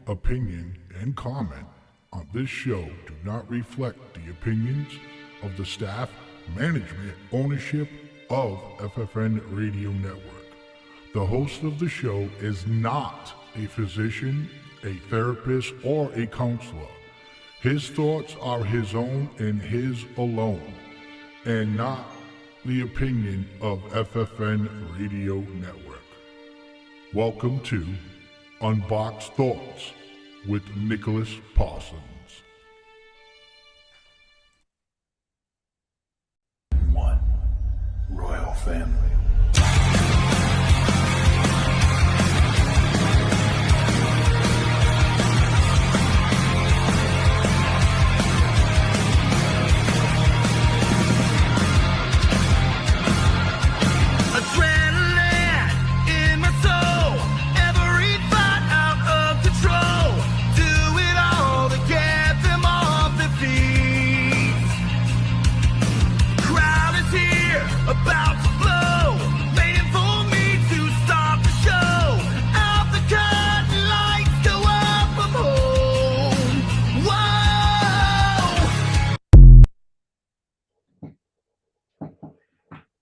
Opinion and comment on this show do not reflect the opinions of the staff, management, ownership of FFN Radio Network. The host of the show is not a physician, a therapist, or a counselor. His thoughts are his own and his alone, and not the opinion of FFN Radio Network. Welcome to Unboxed Thoughts with Nicholas Parsons. One royal family.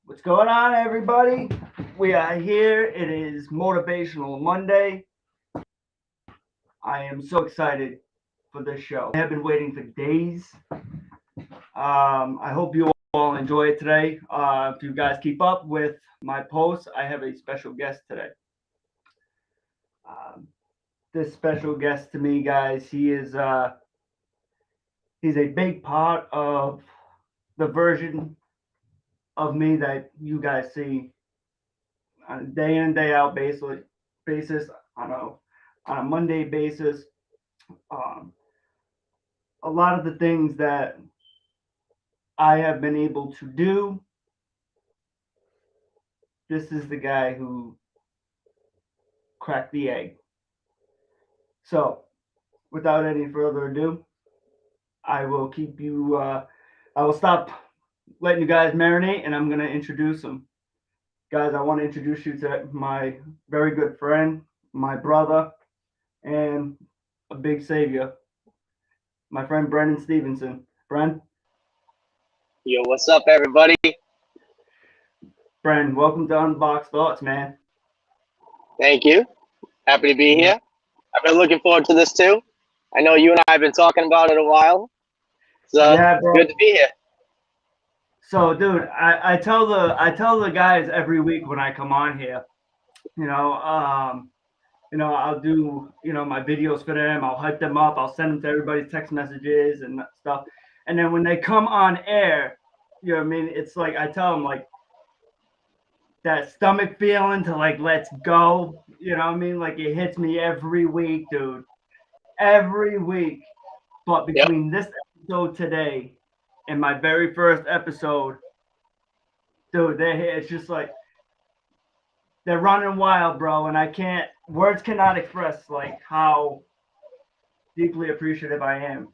What's going on, everybody? We are here. It is Motivational Monday. I am so excited for this show. I have been waiting for days. I hope you all enjoy it today. If you guys keep up with my posts, I have a special guest today. This special guest to me, guys, he's a big part of the version of me that you guys see on a day in, day out basis on a Monday basis. A lot of the things that I have been able to do, this is the guy who cracked the egg. So, without any further ado, I will stop letting you guys marinate, and I'm going to introduce them. Guys, I want to introduce you to my very good friend, my brother, and a big savior, my friend Brendan Stevenson. Bren? Yo, what's up, everybody? Bren, welcome to Unboxed Thoughts, man. Thank you. Happy to be here. I've been looking forward to this, too. I know you and I have been talking about it a while. So, yeah, bro. Good to be here. So, dude, I tell the guys every week when I come on here, I'll do, my videos for them. I'll hype them up. I'll send them to everybody's text messages and stuff. And then when they come on air, you know what I mean? It's like, I tell them, like, that stomach feeling to, like, let's go. You know what I mean? Like, it hits me every week, dude. Every week. But between this episode today and my very first episode, dude, it's just like they're running wild, bro, and words cannot express like how deeply appreciative I am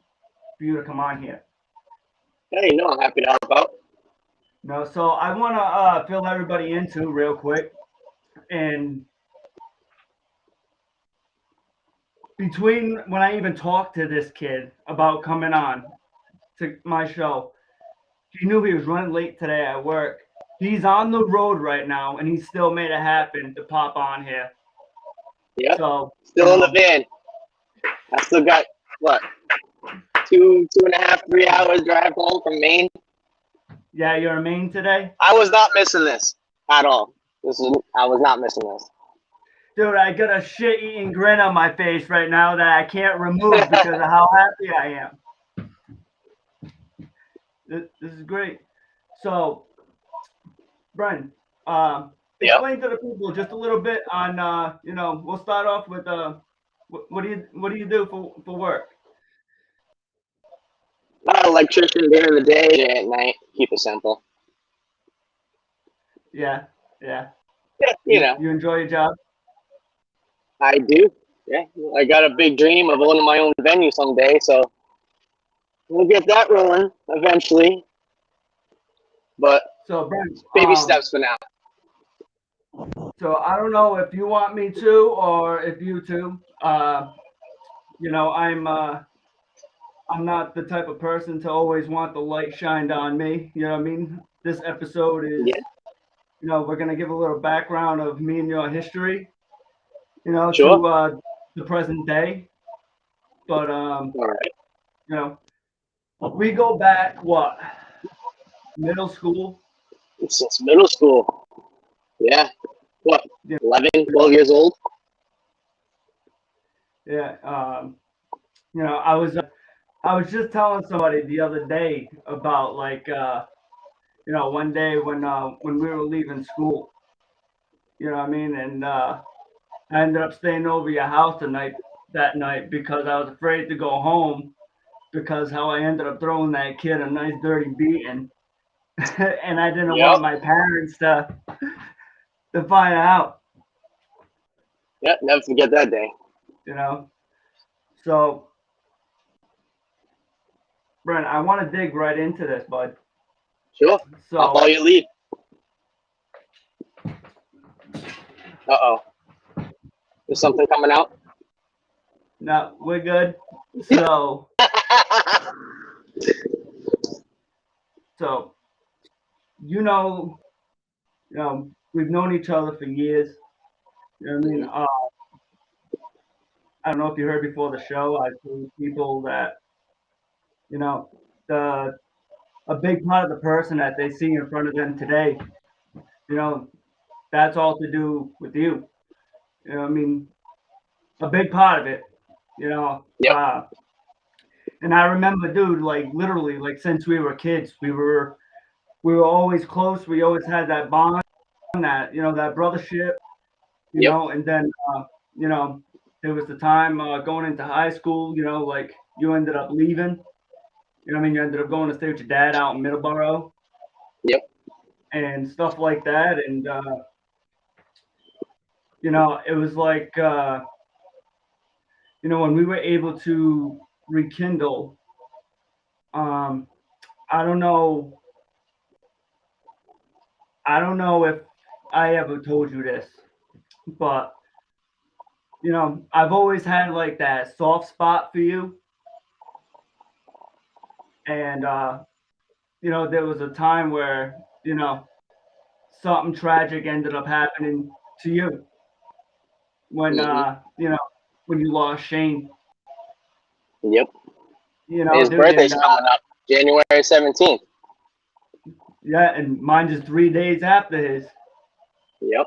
for you to come on here. Hey, I'm happy to help out. So I want to fill everybody in too real quick, and between when I even talked to this kid about coming on to my show, he knew he was running late today at work. He's on the road right now, and he still made it happen to pop on here. Yeah. So still in the van. I still got what, 2.5, 3 hours drive home from Maine. Yeah, you're in Maine today? I was not missing this at all. I was not missing this. Dude, I got a shit-eating grin on my face right now that I can't remove because of how happy I am. This is great. So, Brian, explain to the people just a little bit on, we'll start off with what do you do for work? Electrician during the day and at night. Keep it simple. Yeah. Yeah, You enjoy your job? I do. Yeah, I got a big dream of owning my own venue someday, so we'll get that rolling eventually. But So, Brent, baby steps for now. So I don't know if you want me to or if you two. I'm not the type of person to always want the light shined on me. You know what I mean? This episode is, Yeah. we're gonna give a little background of me and your history, Sure. to the present day. But All right. we go back what, middle school? Since middle school. Yeah. What? Yeah, 11, 12 years old? yeah. I was just telling somebody the other day about like one day when we were leaving school, you know what I mean, and I ended up staying over your house that night because I was afraid to go home because how I ended up throwing that kid a nice dirty beating, and I didn't Yep. want my parents to find out, Yep. Never forget that day. you know. So, Brent, I want to dig right into this, bud. Sure. I'll follow So, your lead. Uh-oh. There's something coming out? no, we're good. So, so we've known each other for years. You know what I mean? I don't know if you heard before the show. I told people that the a big part of the person that they see in front of them today, you know, that's all to do with you. You know, what I mean, a big part of it. You know, Yep. and I remember, dude, like literally, like since we were kids, we were always close. We always had that bond, that that brothership. Yep. And then you know, there was the time going into high school. Like you ended up leaving. You know what I mean? You ended up going to stay with your dad out in Middleborough Yep. and stuff like that. And it was like when we were able to rekindle. I don't know. I don't know if I ever told you this, but I've always had like that soft spot for you, and there was a time where something tragic ended up happening to you when when you lost Shane. Yep. His Dude, birthday's and coming up, January 17th. yeah, and mine just 3 days after his. Yep.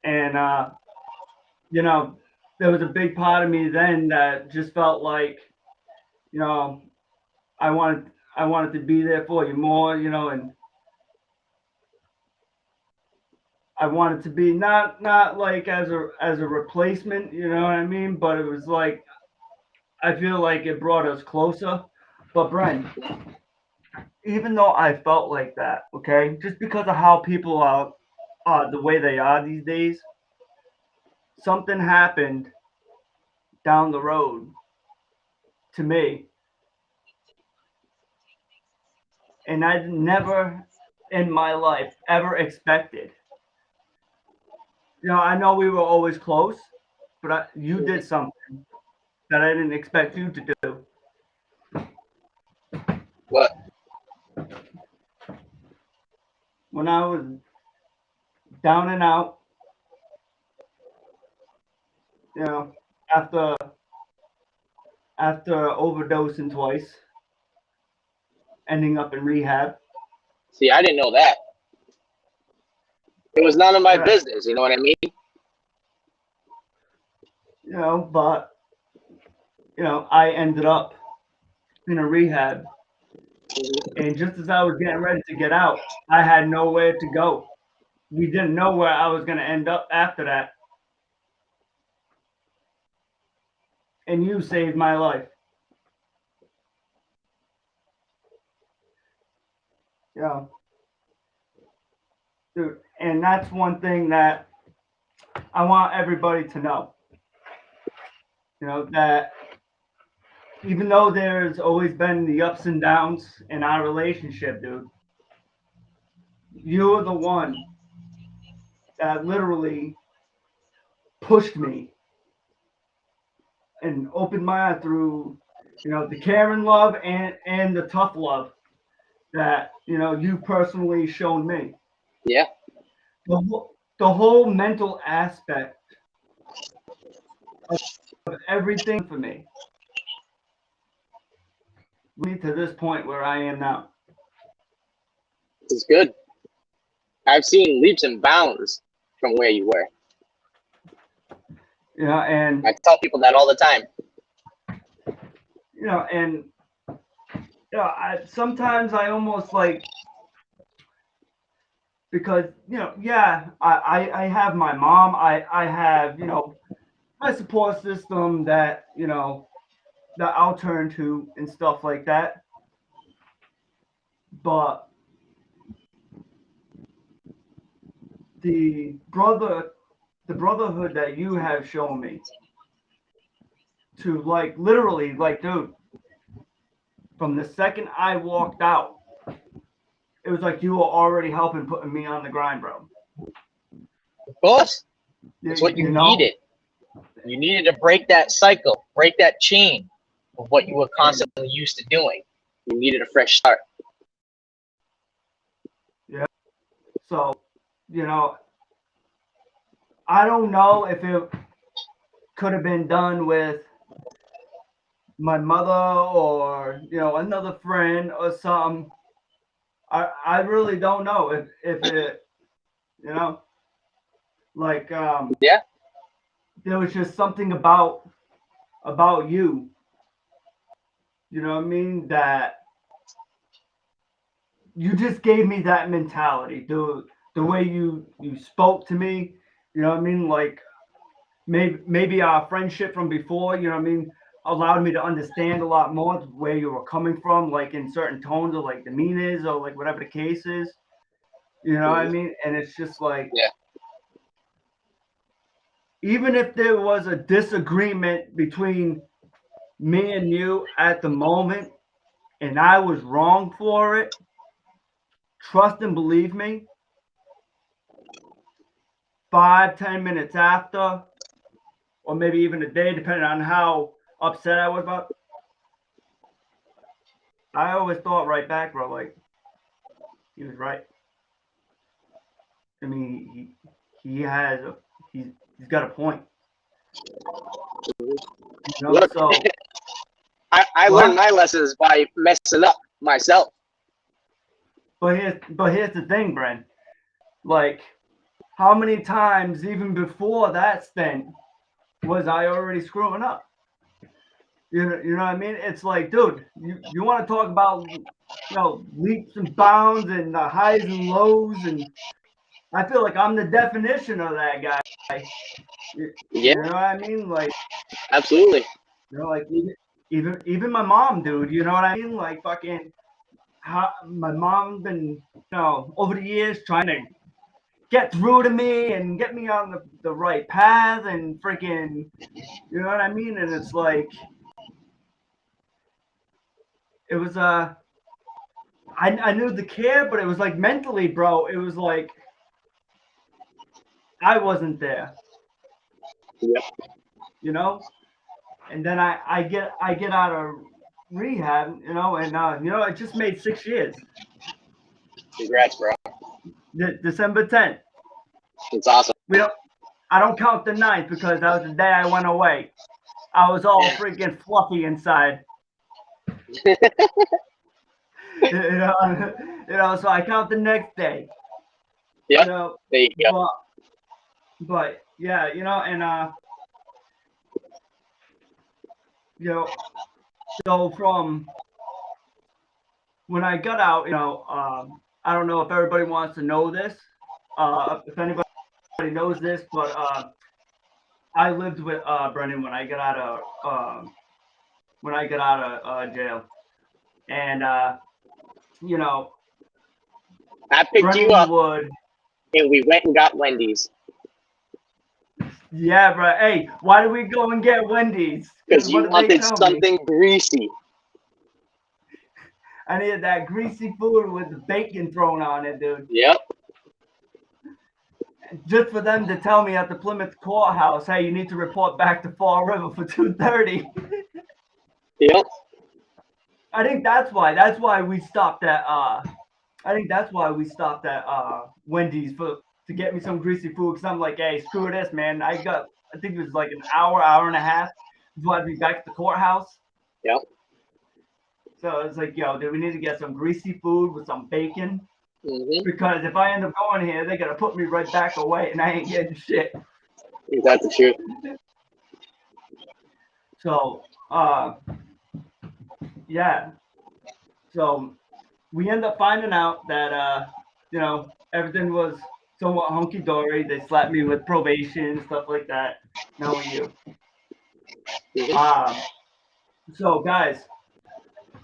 And there was a big part of me then that just felt like I wanted to be there for you more, and I wanted to be not like as a replacement, you know what I mean? But it was like I feel like it brought us closer. But Brent, even though I felt like that, okay, just because of how people are the way they are these days, something happened down the road to me, and I never in my life ever expected. I know we were always close, but you did something that I didn't expect you to do. What? When I was down and out, after overdosing twice, ending up in rehab. See, I didn't know that. It was none of my Yeah. business, you know what I mean? But I ended up in a rehab, and just as I was getting ready to get out, I had nowhere to go. We didn't know where I was going to end up after that. And you saved my life. Dude, and that's one thing that I want everybody to know. That even though there's always been the ups and downs in our relationship, dude, you were the one that literally pushed me and opened my eyes through, the caring love and the tough love that you personally shown me. Yeah. The whole mental aspect of everything for me lead to this point where I am now. It's good. I've seen leaps and bounds from where you were. And I tell people that all the time. sometimes I almost like, because I have my mom, I have my support system that that I'll turn to and stuff like that, but the brotherhood that you have shown me, to like literally, like, dude, from the second I walked out, it was like you were already helping putting me on the grind, bro. Of course. That's what you needed. You needed to break that cycle, break that chain of what you were constantly used to doing. You needed a fresh start. Yeah. So, I don't know if it could have been done with my mother or another friend or something. I really don't know if it like Yeah. there was just something about you, you know what I mean, that you just gave me that mentality, the way you spoke to me, you know what I mean, like maybe our friendship from before, you know what I mean, allowed me to understand a lot more where you were coming from, like in certain tones or like demeanors or like whatever the case is, you know what I mean. And it's just like, Yeah. even if there was a disagreement between me and you at the moment and I was wrong for it, trust and believe me, 5-10 minutes after, or maybe even a day, depending on how upset I was about, I always thought right back, bro, like, he was right. I mean, he's got a point. Look, So I learned my lessons by messing up myself. But here's the thing, Brent. Like, how many times even before that stint was I already screwing up? You know what I mean? It's like, dude, you want to talk about leaps and bounds and highs and lows, and I feel like I'm the definition of that guy. You know what I mean? Like, Absolutely. like even my mom, dude. You know what I mean? Like, fucking, my mom's been over the years trying to get through to me and get me on the right path and freaking, you know what I mean? And it's like, it was I knew the care, but it was like mentally, bro, it was like I wasn't there. Yep. And then I get out of rehab, and it just made 6 years. Congrats, bro. December 10th. It's awesome. I don't count the 9th because that was the day I went away. I was all freaking fluffy inside. So I count the next day. Yeah. There you go. But yeah, and so from when I got out, I don't know if everybody wants to know this, if anybody knows this, but I lived with Brendan when I got out of jail, and I picked Brendan you up, and we went and got Wendy's. Yeah, bro. Hey, why did we go and get Wendy's? Because you wanted something greasy. I needed that greasy food with the bacon thrown on it, dude. Yep. just for them to tell me at the Plymouth courthouse, hey, you need to report back to Fall River for 2:30. Yep. I think that's why. That's why we stopped at. I think that's why we stopped at Wendy's to get me some greasy food. Cause I'm like, hey, screw this, man. I think it was like an hour and a half before I'd be back at the courthouse. Yep. So it's like, yo, dude, we need to get some greasy food with some bacon. Mm-hmm. Because if I end up going here, they're gonna put me right back away, and I ain't getting shit. Is that the truth? So, yeah. So we end up finding out that everything was somewhat hunky dory. They slapped me with probation, stuff like that. Knowing you. So guys,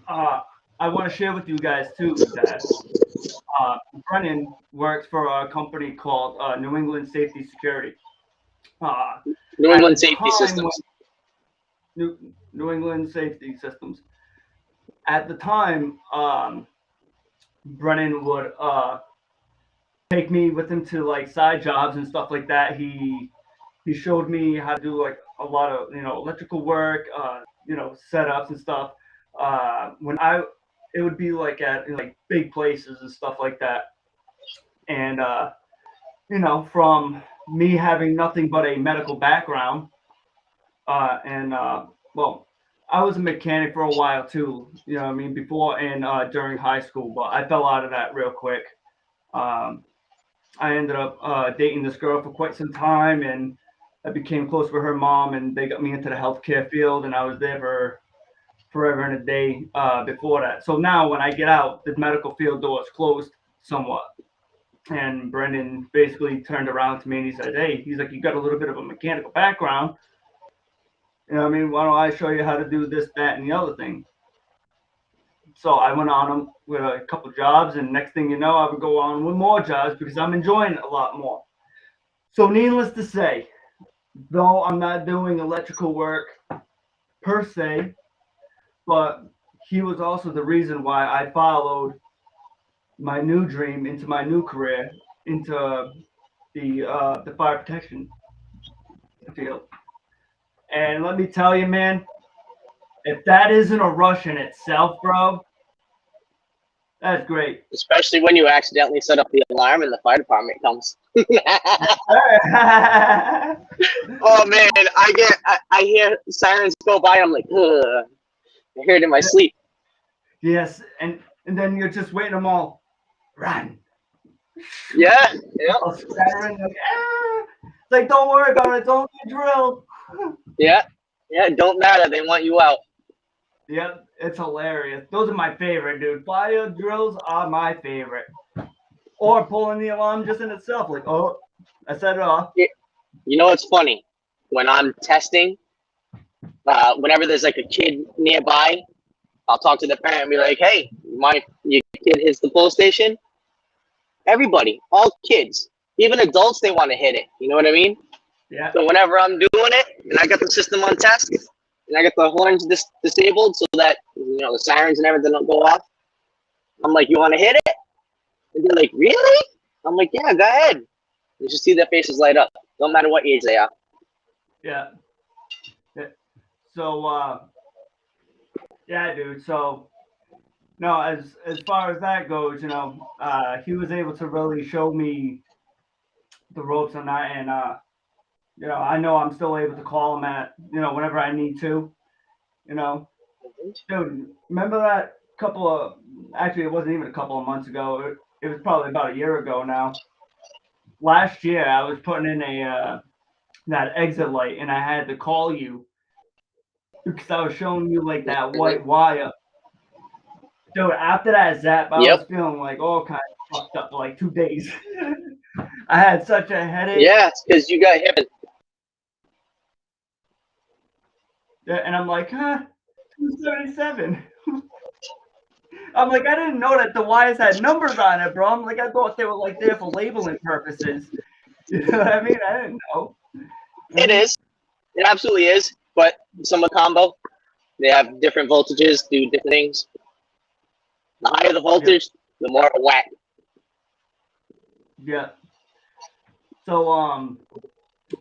I want to share with you guys too that Brennan works for a company called New England Safety Security. New England Safety Systems. New England Safety Systems. At the time, Brennan would take me with him to like side jobs and stuff like that. He showed me how to do like a lot of electrical work, setups and stuff. It would be like at like big places and stuff like that. And from me having nothing but a medical background, well, I was a mechanic for a while too, before and during high school, but I fell out of that real quick. I ended up dating this girl for quite some time, and I became close with her mom, and they got me into the healthcare field, and I was there for forever and a day before that. So now when I get out, the medical field door is closed somewhat. And Brendan basically turned around to me and he said, hey, he's like, you got a little bit of a mechanical background. Why don't I show you how to do this, that, and the other thing? So I went on them with a couple jobs, and next thing you know, I would go on with more jobs because I'm enjoying it a lot more. So needless to say, though I'm not doing electrical work per se, but he was also the reason why I followed my new dream into my new career, into the fire protection field. And let me tell you, man, if that isn't a rush in itself, bro, that's great. Especially when you accidentally set up the alarm and the fire department comes. Oh man, I hear sirens go by. I'm like, ugh. I hear it in my sleep. Yes, and then you're just waiting them all. Run. Yeah. All scattering, like, don't worry about it. It's only a drill. Yeah. It don't matter. They want you out. Yep, it's hilarious. Those are my favorite, dude. Fire drills are my favorite. Or pulling the alarm just in itself, like, oh, I set it off. You know what's funny? When I'm testing, whenever there's like a kid nearby, I'll talk to the parent and be like, hey, your kid hits the pull station? Everybody, all kids, even adults, they want to hit it. You know what I mean? Yeah. So whenever I'm doing it, and I got the system on test, and I got the horns disabled so that the sirens and everything don't go off, I'm like, you want to hit it? And they're like, really? I'm like, yeah, go ahead. You just see their faces light up. Don't matter what age they are. Yeah. So, yeah, dude. So, no, as far as that goes, he was able to really show me the ropes on that, and I know I'm still able to call him at whenever I need to. Dude, remember that actually it wasn't even a couple of months ago. It was probably about a year ago now. Last year I was putting in that exit light, and I had to call you because I was showing you like that white wire. Dude, after that zap, I was feeling like all kind of fucked up for like 2 days. I had such a headache. Yeah, it's because you got hit. And I'm like, 277. I'm like, I didn't know that the wires had numbers on it, bro. I'm like, I thought they were like there for labeling purposes. You know what I mean? I didn't know. It is. It absolutely is. But some of the combo, they have different voltages, do different things. The higher the voltage, the more whack. Yeah. So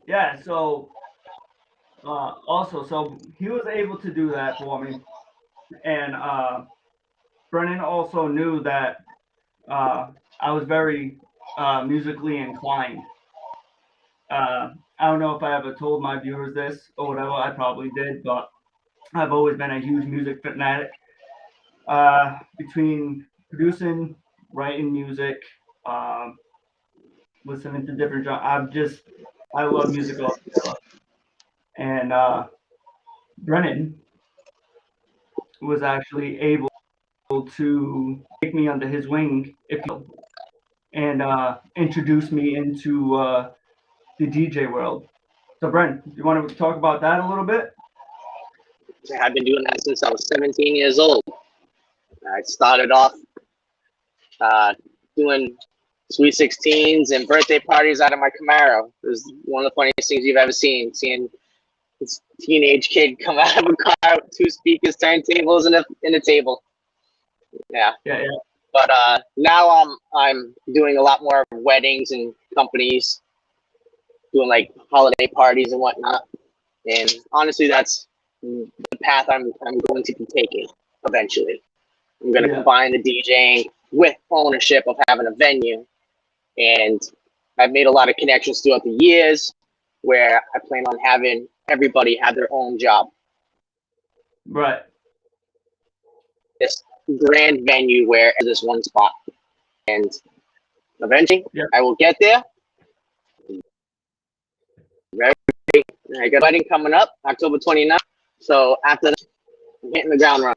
yeah, so also, so he was able to do that for me, and Brennan also knew that I was very musically inclined. I don't know if I ever told my viewers this or whatever. I probably did, but I've always been a huge music fanatic. Between producing, writing music, um, listening to different genres, I love music altogether. And Brennan was actually able to take me under his wing, if you will, and introduce me into the DJ world. So, Brennan, you want to talk about that a little bit? I've been doing that since I was 17 years old. I started off uh, doing sweet 16s and birthday parties out of my Camaro. It was one of the funniest things you've ever seen. Seeing this teenage kid come out of a car with two speakers, turntables, and a table. Yeah. Yeah, yeah. But now I'm doing a lot more weddings and companies, doing like holiday parties and whatnot. And honestly, that's the path I'm going to be taking eventually. I'm going to Yeah. combine the DJing with ownership of having a venue. And I've made a lot of connections throughout the years where I plan on having everybody have their own job. Right. This grand venue where there's one spot. And eventually, Yep. I will get there. I got a wedding coming up, October 29th. So after that, I'm hitting the ground running.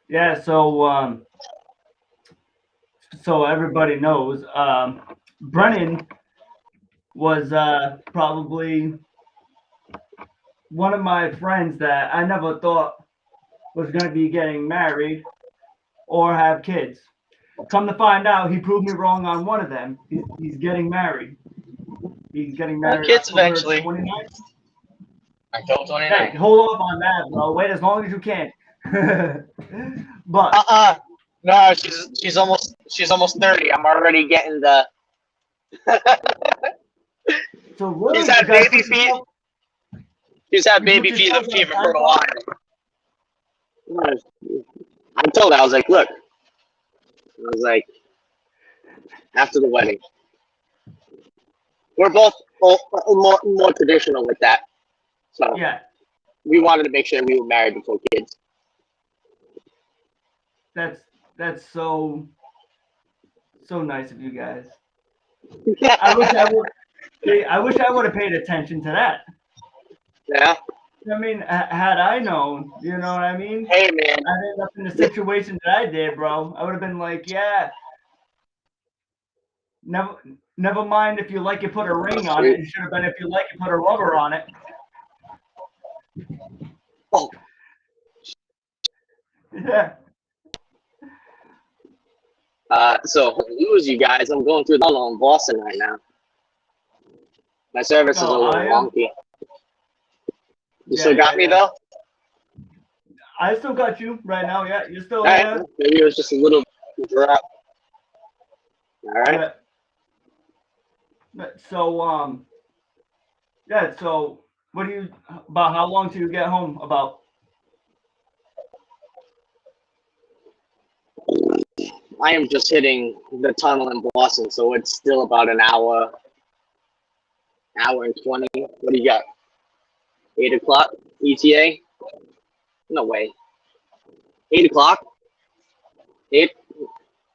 Yeah, so everybody knows, Brennan was probably one of my friends that I never thought was going to be getting married or have kids. Come to find out, he proved me wrong on one of them. He's getting married. He's getting married Kids October eventually. 29th. October 29th. Hey, hold off on that, bro. Wait as long as you can. But No, she's almost 30. I'm already getting the. so really, She's had you guys baby put feet. yourself- She's had you baby put fever yourself on for a time while. I told her, I was like, look, I was like, after the wedding, we're both more traditional with that. So Yeah, we wanted to make sure we were married before kids. that's so nice of you guys. I wish I would have paid attention to that. Yeah. I mean, had I known, you know what I mean? Hey, man. I ended up in the situation that I did, bro. I would have been like, yeah, never mind if you like it, put a ring on it. It should have been if you like it, put a rubber on it. Oh. Yeah. So lose you guys. I'm going through the tunnel in Boston right now. My service is a little wonky. You still got me though? I still got you right now. Yeah, you're still All there. right. Maybe it was just a little drop. All right. Yeah. So yeah. So what do you about? How long till you get home? About? I am just hitting the tunnel in Boston, so it's still about an hour and 20. What do you got? 8 o'clock ETA? No way. 8 o'clock? 8?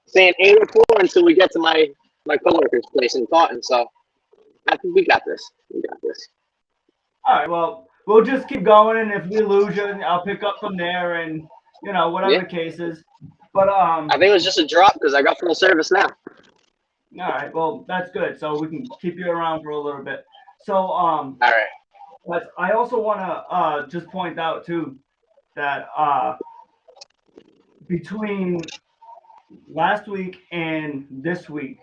Saying 8:04 until we get to my coworker's place in Taunton. So I think we got this. We got this. All right. Well, we'll just keep going, and if we lose you, I'll pick up from there, and whatever the case is. But I think it was just a drop because I got full service now. All right. Well, that's good. So we can keep you around for a little bit. So All right. But I also want to just point out too that between last week and this week,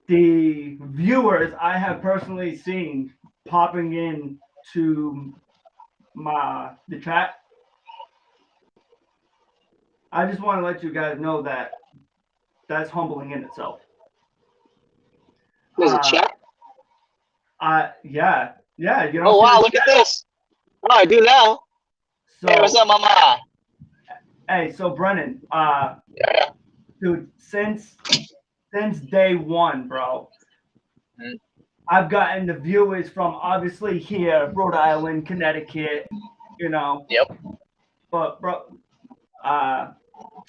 the viewers I have personally seen popping in to the chat, I just want to let you guys know that that's humbling in itself. There's a chat. Yeah. You Oh don't see wow, the look chat? at this. Oh, I do now. So, Hey, what's up, mama? hey, so Brennan, Yeah. dude, since day one, bro, Mhm. I've gotten the viewers from obviously here, Rhode Island, Connecticut, you know, Yep. but bro,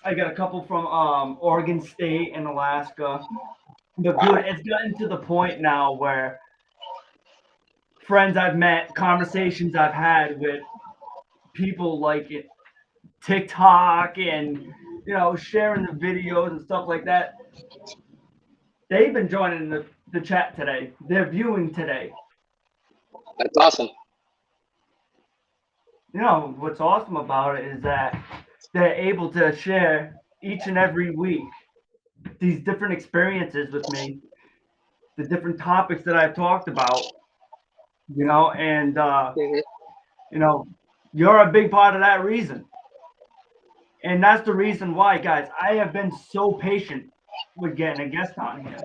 I got a couple from Oregon State and Alaska. But dude, it's gotten to the point now where friends I've met, conversations I've had with people like it, TikTok and sharing the videos and stuff like that. They've been joining the chat today. They're viewing today. That's awesome. You know what's awesome about it is that they're able to share each and every week these different experiences with me, the different topics that I've talked about, and you're a big part of that reason. And that's the reason why, guys, I have been so patient with getting a guest on here.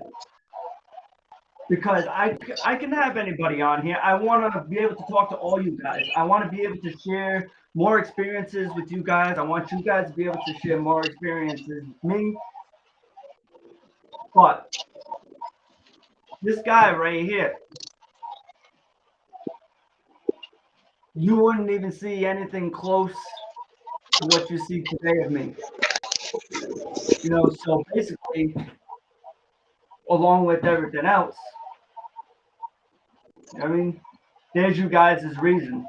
Because I can have anybody on here. I want to be able to talk to all you guys. I want to be able to share more experiences with you guys. I want you guys to be able to share more experiences with me. But this guy right here, you wouldn't even see anything close to what you see today of me. So basically, along with everything else, I mean, there's you guys' reason.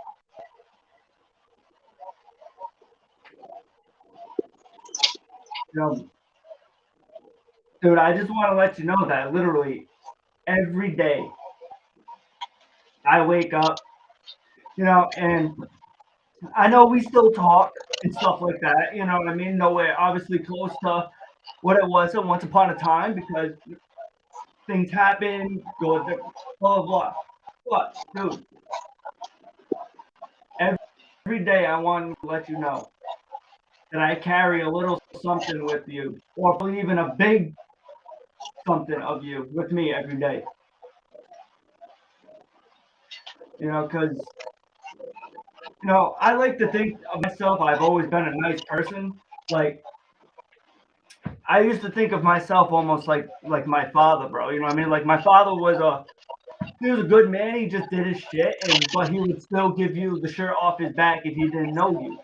Dude, I just want to let you know that literally every day I wake up, and I know we still talk and stuff like that, you know what I mean? Nowhere obviously close to what it was once upon a time because things happen, blah, blah, blah. But, dude, every day I want to let you know that I carry a little something with you, or even a big something of you with me every day. Because, I like to think of myself, I've always been a nice person. Like, I used to think of myself almost like my father, bro. You know what I mean? Like, my father was a good man. He just did his shit, but he would still give you the shirt off his back if he didn't know you.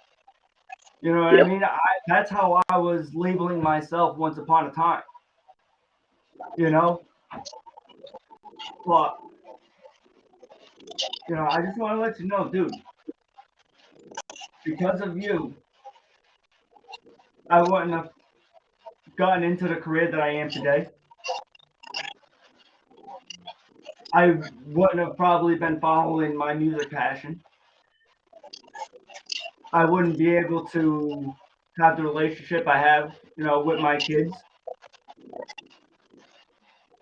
You know what I mean? That's how I was labeling myself once upon a time. But, I just want to let you know, dude, because of you, I wouldn't have gotten into the career that I am today. I wouldn't have probably been following my music passion. I wouldn't be able to have the relationship I have, with my kids.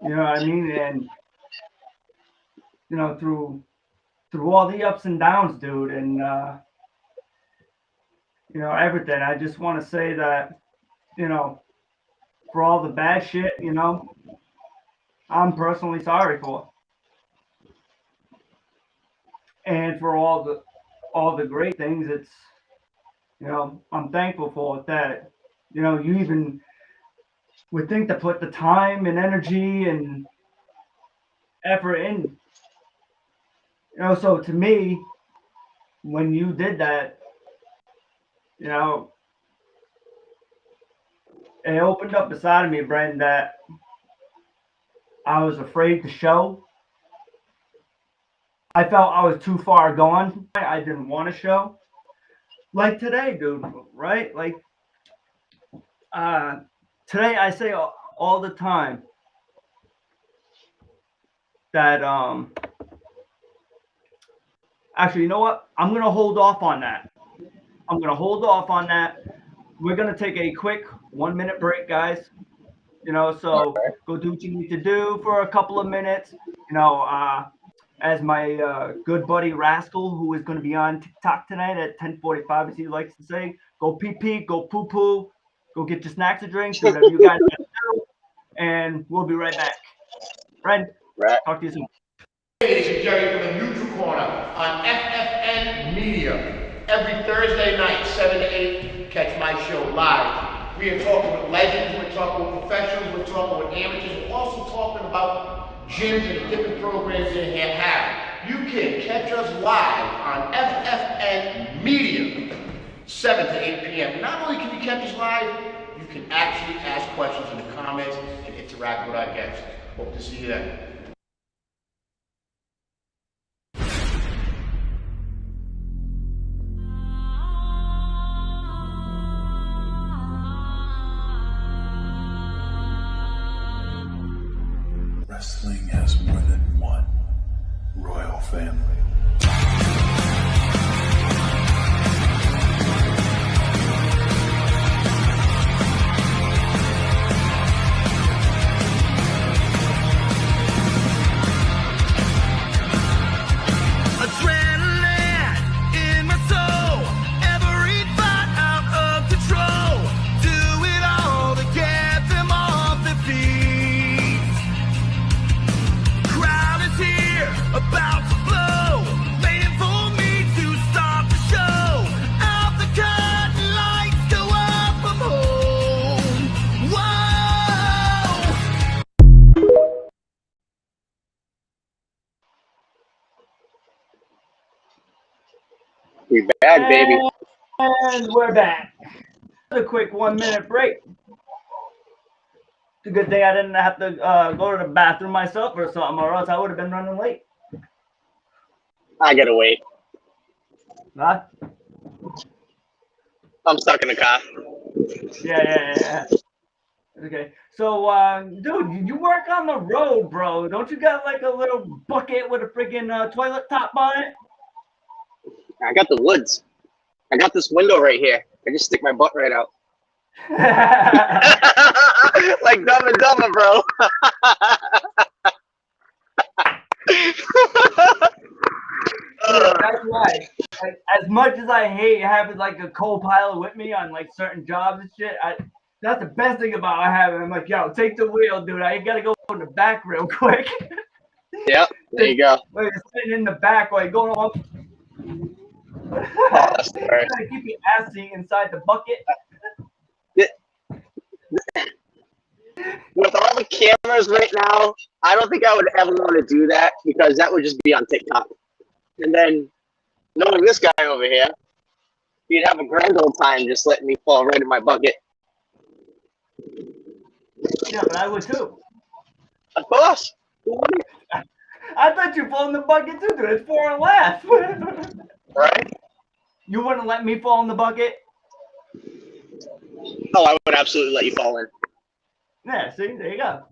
You know what I mean? And, through all the ups and downs, dude, and, everything, I just want to say that, for all the bad shit, I'm personally sorry for. And for all the great things, it's, I'm thankful for that, you even would think to put the time and energy and effort in. So to me, when you did that, it opened up beside of me, Brent, that I was afraid to show. I felt I was too far gone. I didn't want to show. Like today, dude, right? Like, today I say all the time that, actually, you know what? I'm going to hold off on that. We're going to take a quick 1-minute break, guys. So go do what you need to do for a couple of minutes. As my good buddy Rascal, who is going to be on TikTok tonight at 10:45, as he likes to say, go pee pee, go poo poo, go get your snacks and drinks, do whatever you guys got to do. and we'll be right back. Friend, Right. talk to you soon. This is Jerry from the Neutral Corner on FFN Media. Every Thursday night, 7 to 8, catch my show live. We are talking with legends, we're talking with professionals, we're talking with amateurs, we're also talking about gyms and the different programs they have. You can catch us live on FFN Media, 7 to 8 p.m. Not only can you catch us live, you can actually ask questions in the comments and interact with our guests. Hope to see you then. Wrestling has more than one royal family. Adrenaline in my soul, every thought out of control. Do it all to get them off their feet. Crowd is here, about to blow, waiting for me to start the show. Out the curtain, lights go up, I'm home. Whoa! We back, baby. And we're back. A quick 1 minute break. It's a good thing I didn't have to go to the bathroom myself or something, or else I would have been running late. I gotta wait. Huh? I'm stuck in the car. Yeah. Okay. So, dude, you work on the road, bro. Don't you got like a little bucket with a freaking toilet top on it? I got the woods. I got this window right here. I just stick my butt right out. Like Dumb and Dumber, bro. That's right. Like, as much as I hate having like a co-pilot with me on like certain jobs and shit, that's the best thing about having. I'm like, yo, take the wheel, dude. I gotta go in the back real quick. Yep, there you go. While you're sitting in the back while you're going on. Oh, that's the worst. Trying to keep your ass seat inside the bucket. With all the cameras right now, I don't think I would ever want to do that because that would just be on TikTok. And then, knowing this guy over here, he'd have a grand old time just letting me fall right in my bucket. Yeah, but I would too. Of course. I thought you fall in the bucket too, dude. It's 4 and left. Right? You wouldn't let me fall in the bucket? Oh, I would absolutely let you fall in. Yeah, see, there you go.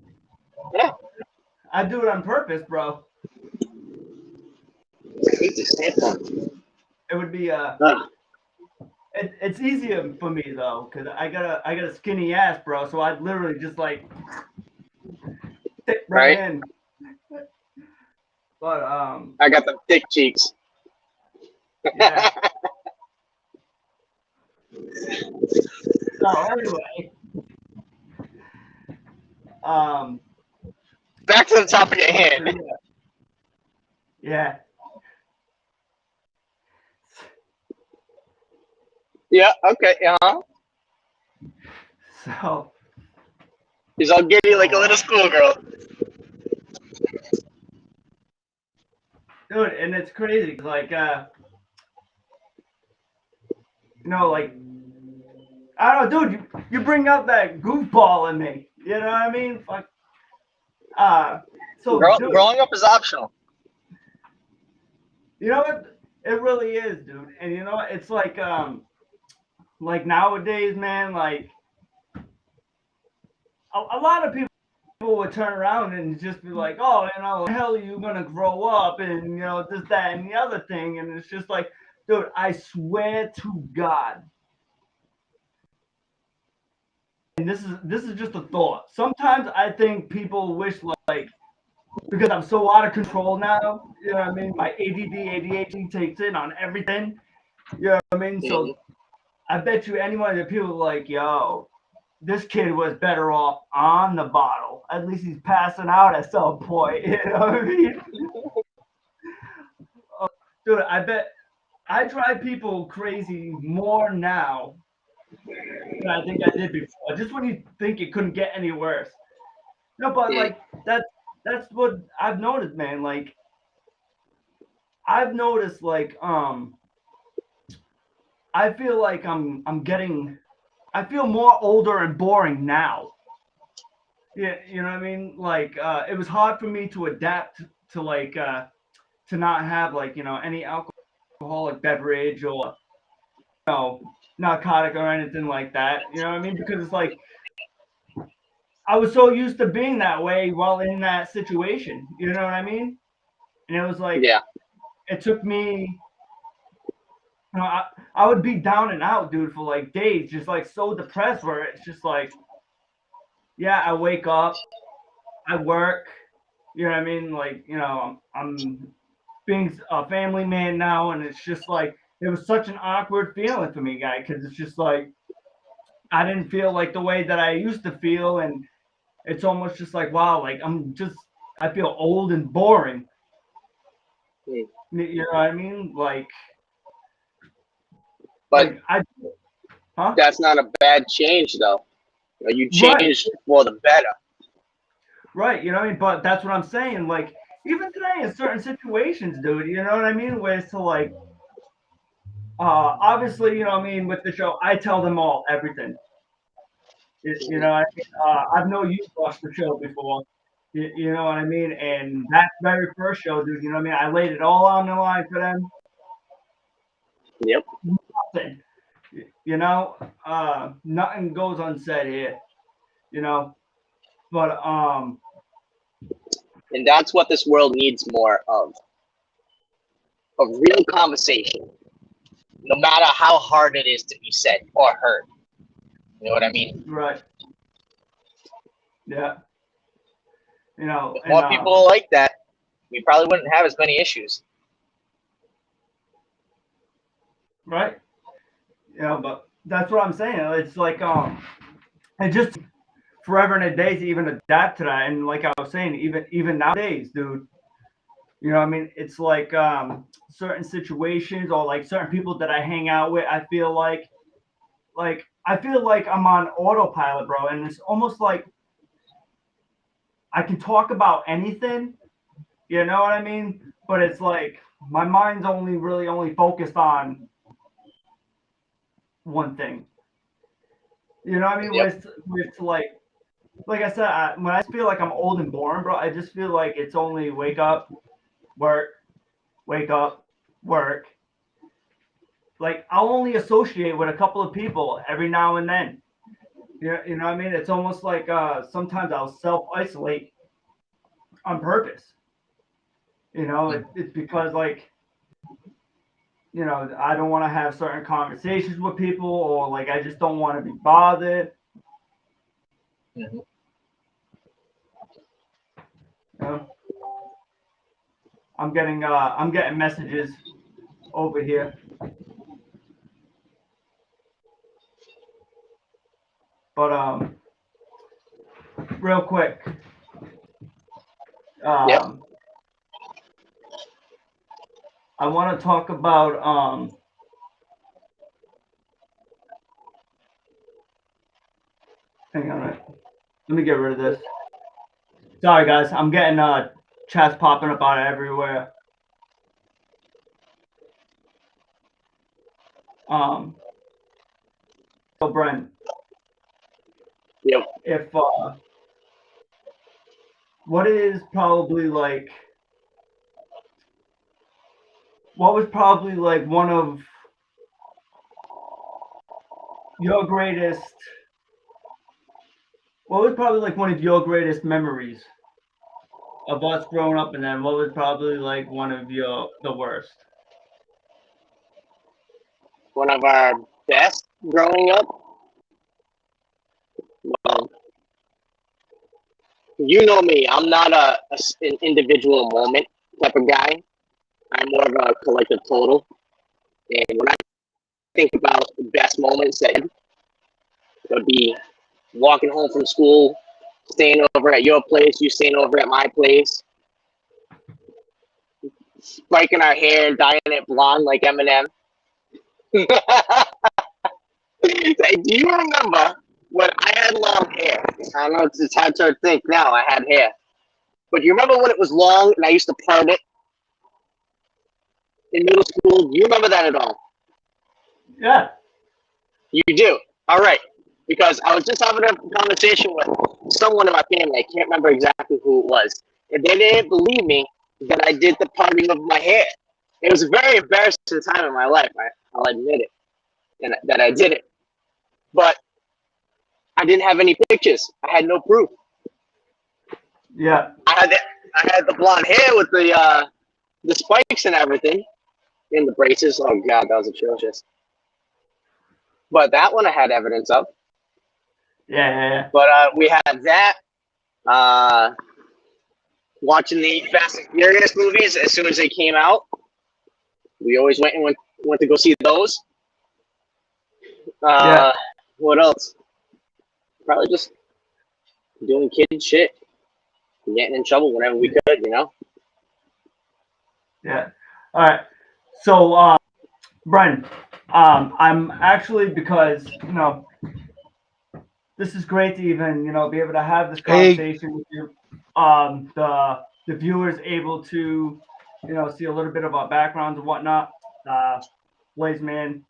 Yeah. I do it on purpose, bro. I hate this headphone. It would be it's easier for me though, cause I got a skinny ass, bro. So I'd literally just like fit right in. But I got the thick cheeks. yeah. So anyway, Back to the top of your hand. yeah. Yeah, okay, So He's all giddy like a little schoolgirl. dude, and it's crazy, like you know, like I don't know, dude, you bring out that goofball in me. You know what I mean? Fuck. So dude, Growing up is optional. you know what? It really is, dude. And you know what? It's like nowadays, man, like a lot of people would turn around and just be like, oh, you know, hell, you gonna grow up and you know this, that, and the other thing, and it's just like, dude, I swear to God. And this is just a thought. Sometimes I think people wish like because I'm so out of control now, you know what I mean? My ADD, ADHD takes in on everything. You know what I mean? So I bet you anyone that people are like, yo, this kid was better off on the bottle. At least he's passing out at some point. You know what I mean? Dude, I bet I drive people crazy more now than I think I did before. Just when you think it couldn't get any worse. No, but like that's what I've noticed, man. Like I've noticed like I feel like I feel more older and boring now. Yeah, you know what I mean? Like it was hard for me to adapt to like to not have like, you know, any alcoholic beverage or you know, narcotic or anything like that. You know what I mean? Because it's like I was so used to being that way while in that situation. You know what I mean? And it was like Yeah. it took me you know, I would be down and out, dude, for like days, just like so depressed where it's just like, yeah, I wake up, I work, you know what I mean? Like, you know, I'm being a family man now, and it's just like, it was such an awkward feeling for me, guy, because it's just like, I didn't feel like the way that I used to feel, and it's almost just like, wow, like I feel old and boring. You know what I mean? But Huh? that's not a bad change, though. You Right. changed for the better. Right, you know what I mean? But that's what I'm saying. Like, even today in certain situations, dude, you know what I mean? Where it's to like, obviously, you know what I mean, with the show, I tell them all everything. You know what I mean? I've known you've watched the show before. You know what I mean? And that very first show, dude, you know what I mean? I laid it all on the line for them. Yep. Nothing. You know, nothing goes unsaid here. You know, but And that's what this world needs more of real conversation, no matter how hard it is to be said or heard. You know what I mean? right. Yeah. You know, If more people like that, we probably wouldn't have as many issues. right. You know, but that's what I'm saying. It's like it just forever and a day to even adapt to that. And like I was saying, even nowadays, dude, you know what I mean? It's like certain situations or like certain people that I hang out with, I feel like I'm on autopilot, bro. And it's almost like I can talk about anything, you know what I mean? But it's like my mind's only focused on one thing. You know what I mean? Yep. With like I said, when I feel like I'm old and boring, bro, I just feel like it's only wake up, work, wake up, work. Like I'll only associate with a couple of people every now and then. You know what I mean? It's almost like sometimes I'll self isolate on purpose. You know, it's because like you know I don't want to have certain conversations with people, or like I just don't want to be bothered. Mhm. You know? I'm getting messages over here. But real quick. Yep. I want to talk about hang on, right. Let me get rid of this. Sorry guys, I'm getting chats popping up out of everywhere. So Brent. Yep. If what was probably like one of your greatest memories of us growing up, and then what was probably like one of the worst? One of our best growing up. Well, you know me. I'm not an individual moment type of guy. I'm more of a collective total. And when I think about the best moments, that would be walking home from school, staying over at your place, you staying over at my place, spiking our hair, dyeing it blonde like Eminem. Do you remember when I had long hair? I know it's hard to think now I had hair. But you remember when it was long and I used to part it in middle school? Do you remember that at all? Yeah. You do? All right. Because I was just having a conversation with someone in my family. I can't remember exactly who it was. And they didn't believe me that I did the parting of my hair. It was a very embarrassing time in my life. I'll admit it. And that I did it. But I didn't have any pictures. I had no proof. Yeah. I had the blonde hair with the spikes and everything. In the braces. Oh god, that was atrocious. But that one I had evidence of. Yeah. But we had that. Watching the Fast and Furious movies as soon as they came out. We always went to go see those. Yeah. What else? Probably just doing kid shit. Getting in trouble whenever we could, you know? Yeah. All right. So, Bren, I'm actually, because, this is great to even, be able to have this Hey, conversation with you. The viewers able to, see a little bit of our backgrounds and whatnot. Blaze Man,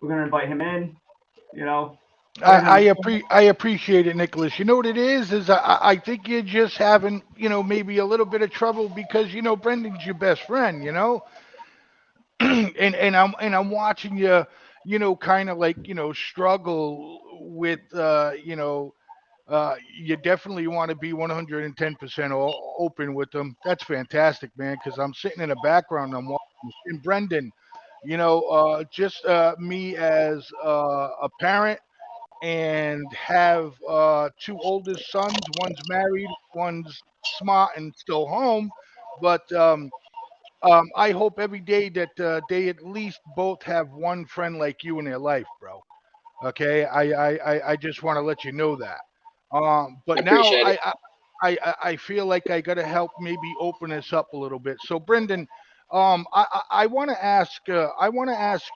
we're gonna invite him in. I appreciate it, Nicholas. You know what it is I think you're just having, maybe a little bit of trouble because, Brendan's your best friend, and I'm watching you, kind of like, struggle with, you definitely want to be 110% open with them. That's fantastic, man, because I'm sitting in the background, I'm watching this. And Brendan, just me as a parent and have two oldest sons. One's married, one's smart and still home. But I hope every day that they at least both have one friend like you in their life, bro. Okay, I just want to let you know that. I But now appreciate it. I feel like I got to help maybe open this up a little bit. So Brendan, I want to ask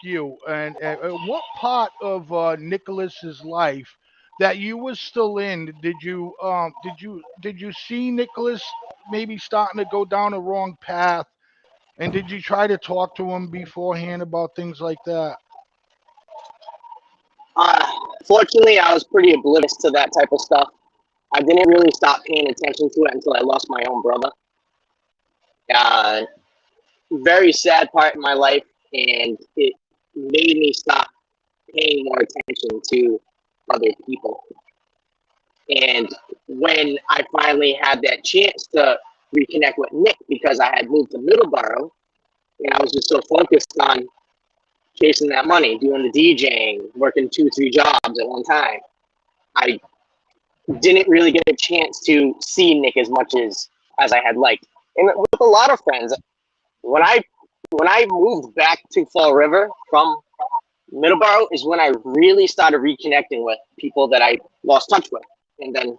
you, and what part of Nicholas's life that you was still in did you see Nicholas maybe starting to go down a wrong path, and did you try to talk to him beforehand about things like that? Uh, Fortunately, I was pretty oblivious to that type of stuff. I didn't really stop paying attention to it until I lost my own brother. Uh, Very sad part in my life, and it made me stop paying more attention to other people. And when I finally had that chance to reconnect with Nick because I had moved to Middleborough and I was just so focused on chasing that money, doing the DJing, working 2, 3 jobs at one time, I didn't really get a chance to see Nick as much as I had liked. And with a lot of friends, when I moved back to Fall River from Middleborough is when I really started reconnecting with people that I lost touch with. And then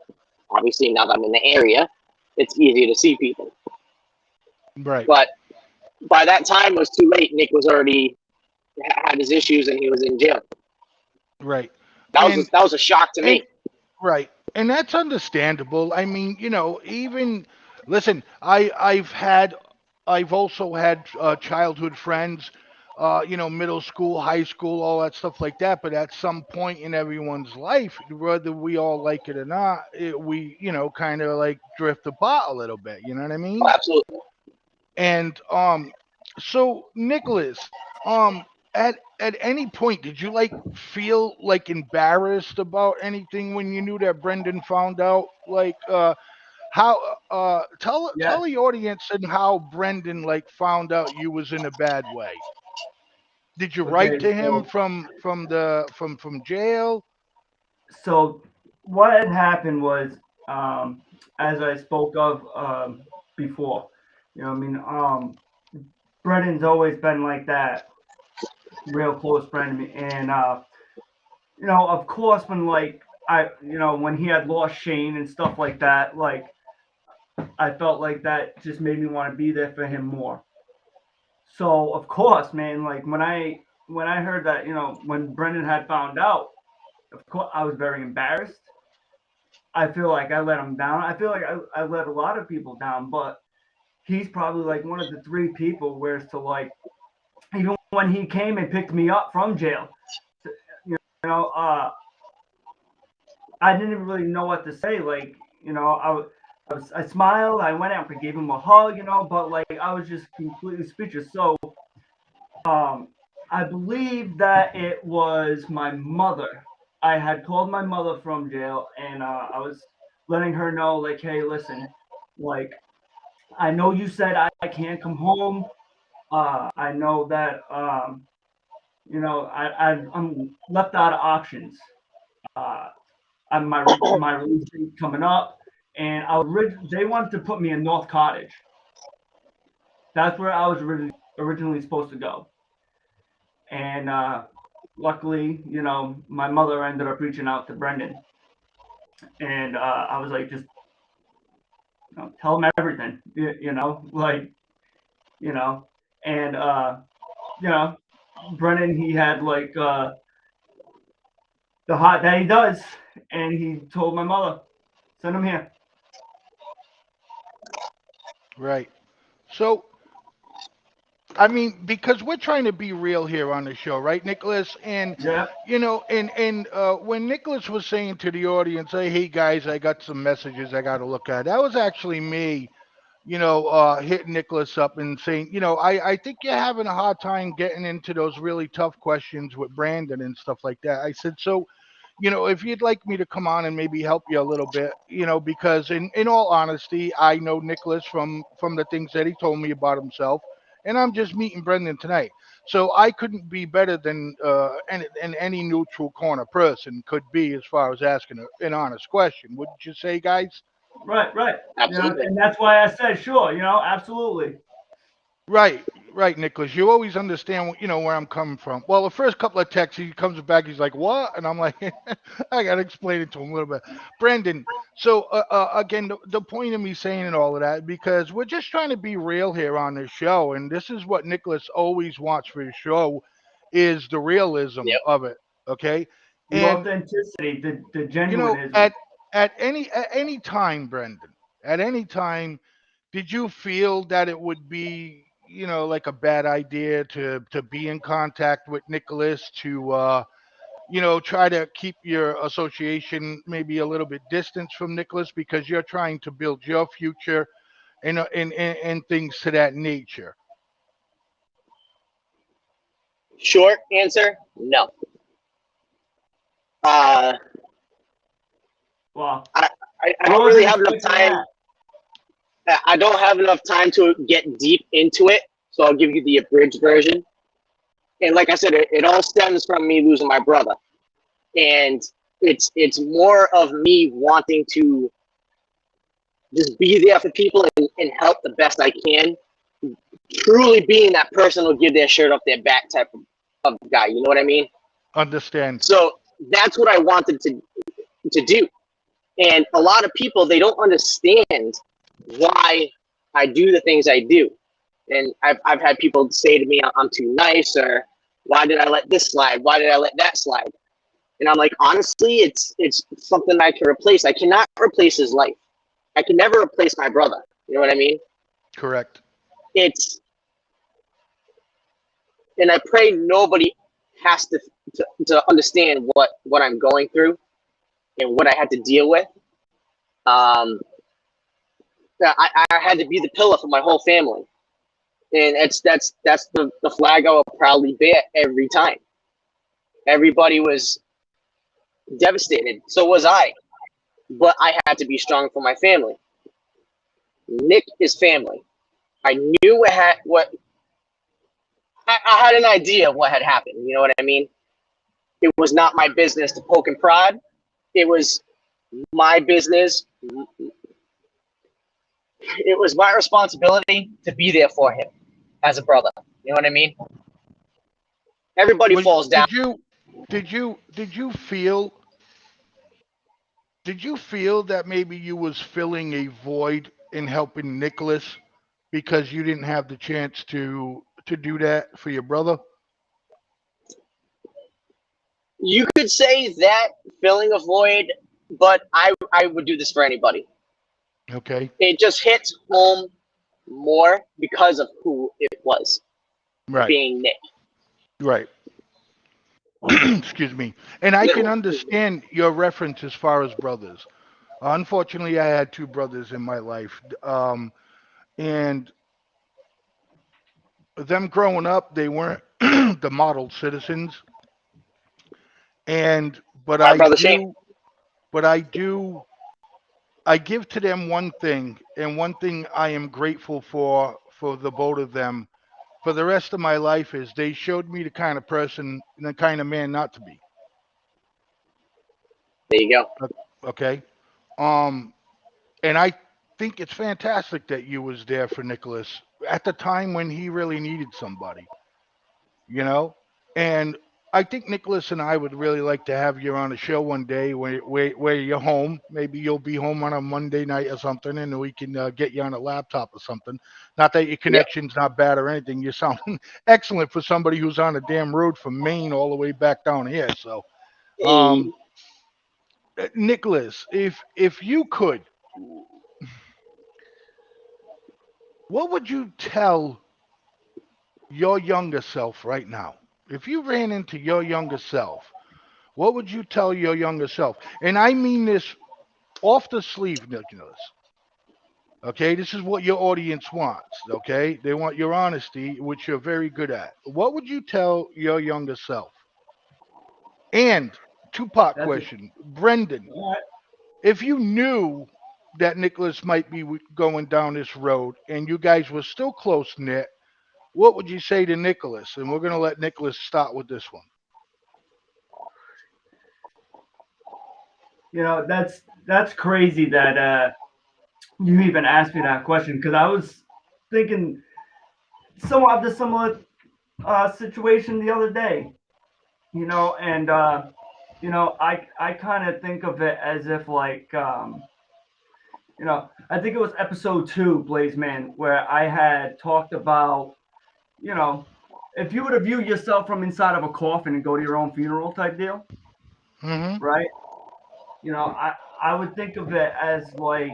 obviously now that I'm in the area, it's easier to see people. Right, But by that time it was too late. Nick was already had his issues and he was in jail. right. That was a shock to And me. Right. And that's understandable. I mean, even listen, I've also had childhood friends, middle school, high school, all that stuff like that. But at some point in everyone's life, whether we all like it or not, we, kind of like drift apart a little bit. You know what I Oh, mean? absolutely. And so Nicholas, at any point did you like feel like embarrassed about anything when you knew that Brendan found out? Like how tell Yeah. the audience and how Brendan like found out you was in a bad way. Did you write Okay. to him from jail? So what had happened was, as I spoke of before, Brendan's always been like that, real close friend to me, and of course, when like when he had lost Shane and stuff like that, like I felt like that just made me want to be there for him more. So of course, man, like when I heard that, when Brendan had found out, of course I was very embarrassed. I feel like I let him down. I feel like I let a lot of people down, but he's probably like one of the three people where it's to like, even when he came and picked me up from jail, you I didn't really know what to say. Like, I smiled, I went out and gave him a hug, but like I was just completely speechless. So I believe that it was my mother. I had called my mother from jail, and I was letting her know, like, hey, listen, like, I know you said I can't come home. I know that, I'm left out of options. Uh, my release date coming up, and they wanted to put me in North Cottage. That's where I was originally supposed to go. And luckily, my mother ended up reaching out to Brendan, and I was like, just tell him everything, like, you know, and Brendan, he had like the heart that he does, and he told my mother, send him here. Right. So, I mean, because we're trying to be real here on the show, right, Nicholas? And Yeah. when Nicholas was saying to the audience, "Hey guys, I got some messages I got to look at," that was actually me, hitting Nicholas up and saying, I think you're having a hard time getting into those really tough questions with Brandon and stuff like that. I said, so, if you'd like me to come on and maybe help you a little bit, because in all honesty, I know Nicholas from the things that he told me about himself, and I'm just meeting Brendan tonight. So I couldn't be better than any neutral corner person could be as far as asking an honest question. Wouldn't you say, guys? Right. Absolutely. And that's why I said, sure, absolutely. Right, right, Nicholas. You always understand, where I'm coming from. Well, the first couple of texts, he comes back, he's like, "What?" And I'm like, I gotta explain it to him a little bit. Brandon. So again, the point of me saying and all of that, because we're just trying to be real here on this show, and this is what Nicholas always wants for his show, is the realism Yep. of it. Okay, The and authenticity, the you know, genuineism. at any time, Brendan, at any time, did you feel that it would be, like a bad idea to be in contact with Nicholas to try to keep your association maybe a little bit distance from Nicholas because you're trying to build your future and things to that nature? Short answer, no. Uh, Well, I I don't really wasn't have enough expecting time. that. I don't have enough time to get deep into it, so I'll give you the abridged version. And like I said, it all stems from me losing my brother, and it's more of me wanting to just be there for people and help the best I can. Truly being that person who'll give their shirt off their back type of guy. You know what I mean? Understand? So that's what I wanted to do. And a lot of people, they don't understand why I do the things I do. And I've had people say to me, I'm too nice, or why did I let this slide? Why did I let that slide? And I'm like, honestly, it's something I can replace. I cannot replace his life. I can never replace my brother. You know what I mean? Correct. And I pray nobody has to understand what I'm going through and what I had to deal with. I had to be the pillar for my whole family, and that's the flag I will proudly bear every time. Everybody was devastated, so was I, but I had to be strong for my family. Nick is family. I knew what I had an idea of what had happened. You know what I mean? It was not my business to poke and prod. It was my business. It was my responsibility to be there for him as a brother. You know what I mean? Everybody falls down. Did you feel did you feel that maybe you was filling a void in helping Nicholas because you didn't have the chance to do that for your brother? You could say that filling a void, but I would do this for anybody. Okay. It just hits home more because of who it was, Right. being Nick. Right. Excuse me. And I can understand your reference as far as brothers. Unfortunately, I had two brothers in my life. And them growing up, they weren't the model citizens. And but My I brother Shane. do but I do I give to them one thing, and one thing I am grateful for the both of them for the rest of my life is they showed me the kind of person and the kind of man not to be. There you go. Okay. Um and I think it's fantastic that you was there for Nicholas at the time when he really needed somebody, you know? And I think Nicholas and I would really like to have you on a show one day where you're home. Maybe you'll be home on a Monday night or something, and we can get you on a laptop or something. Not that your Yep. connection's not bad or anything. You sound excellent for somebody who's on a damn road from Maine all the way back down here. So, um, Nicholas, if you could, what would you tell your younger self right now? If you ran into your younger self, what would you tell your younger self? And I mean this off the sleeve, Nicholas. Okay, this is what your audience wants. Okay, they want your honesty, which you're very good at. What would you tell your younger self? And two-part That's a, question, Brendan, all right. if you knew that Nicholas might be going down this road and you guys were still close knit, what would you say to Nicholas? And we're going to let Nicholas start with this one. You know, that's crazy that you even asked me that question because I was thinking somewhat of the similar situation the other day. You know, and you know, I kind of think of it as if like you know, I think it was episode 2, Blaze Man, where I had talked about, you know, if you were to view yourself from inside of a coffin and go to your own funeral type deal, Mm-hmm. right? You know, I would think of it as like,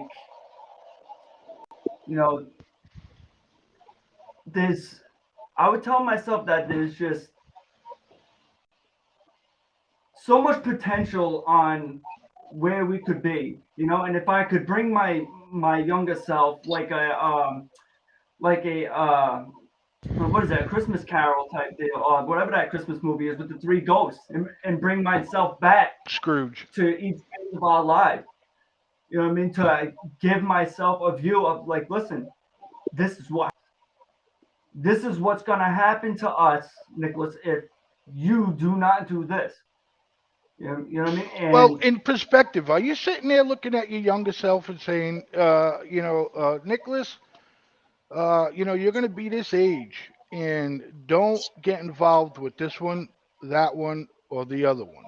you know, there's I would tell myself that there's just so much potential on where we could be, you know, and if I could bring my younger self like a what is that, a Christmas Carol type deal, or whatever that Christmas movie is with the three ghosts, and bring myself back Scrooge. to each phase of our lives. You know what I mean? To give myself a view of like, listen, this is what's gonna happen to us, Nicholas, if you do not do this. You know what I mean? Well, And in perspective, are you sitting there looking at your younger self and saying, Nicholas, you're going to be this age and don't get involved with this one, that one, or the other one?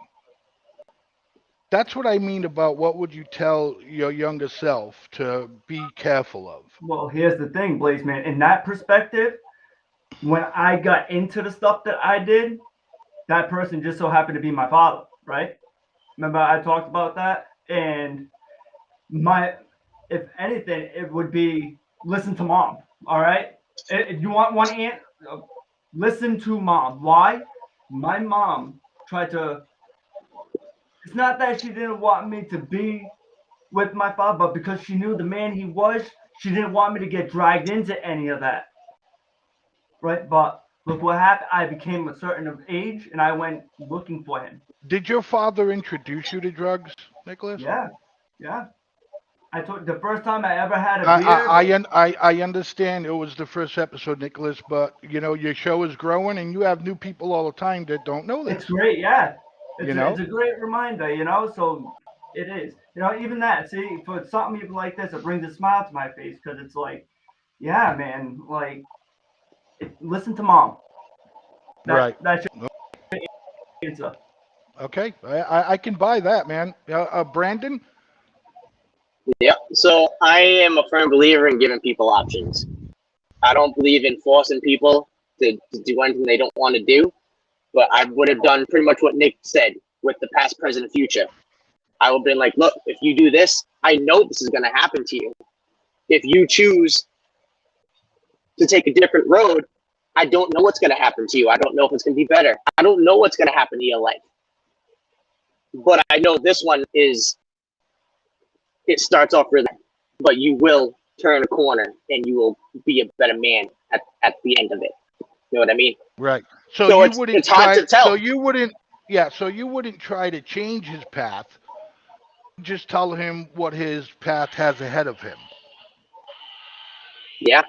That's what I mean about what would you tell your younger self to be careful of? well, here's the thing, Blaze Man. In that perspective, when I got into the stuff that I did, that person just so happened to be my father, right? Remember I talked about that? And my, if anything, it would be listen to mom. All right. If you want one aunt, listen to mom. Why? My mom tried to. It's not that she didn't want me to be with my father, but because she knew the man he was, she didn't want me to get dragged into any of that. Right? But look what happened. I became a certain age, and I went looking for him. Did your father introduce you to drugs, Nicholas? Yeah, yeah. I told the first time I ever had a I, beer. I, I, un- I understand it was the first episode, Nicholas, but your show is growing and you have new people all the time that don't know It's this. great, yeah. You know? It's a great reminder, you know. So it is, you know, even that. See, for something even like this, it brings a smile to my face because it's like, yeah, man, like, listen to mom. Right. That's your answer. Okay. I can buy that, man. Brandon, Yeah. So I am a firm believer in giving people options. I don't believe in forcing people to do anything they don't want to do. But I would have done pretty much what Nick said with the past, present, and future. I would have been like, look, if you do this, I know this is going to happen to you. If you choose to take a different road, I don't know what's going to happen to you. I don't know if it's going to be better. I don't know what's going to happen to your life. But I know this one is, it starts off really, but you will turn a corner and you will be a better man at the end of it. You know what I mean? Right. So So you it's wouldn't hard try. to tell. So you wouldn't. Yeah. So you wouldn't try to change his path. Just tell him what his path has ahead of him. Yeah,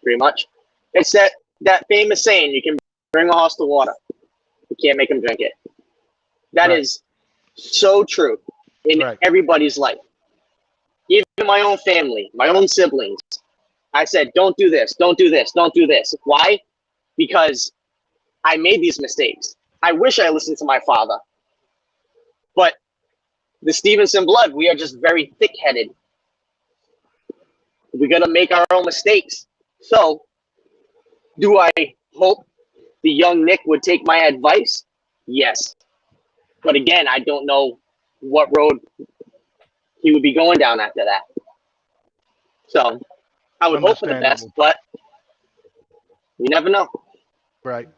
pretty much. It's that famous saying, you can bring a horse to water. You can't make him drink it. That Right. is so true in Right. everybody's life. Even my own family, my own siblings. I said, don't do this, don't do this, don't do this. Why? Because I made these mistakes. I wish I listened to my father. But the Stevenson blood, we are just very thick-headed. We got to make our own mistakes. So, do I hope the young Nick would take my advice? Yes. But again, I don't know what road he would be going down after that. So, I would hope for the best, Understandable. but you never know. Right.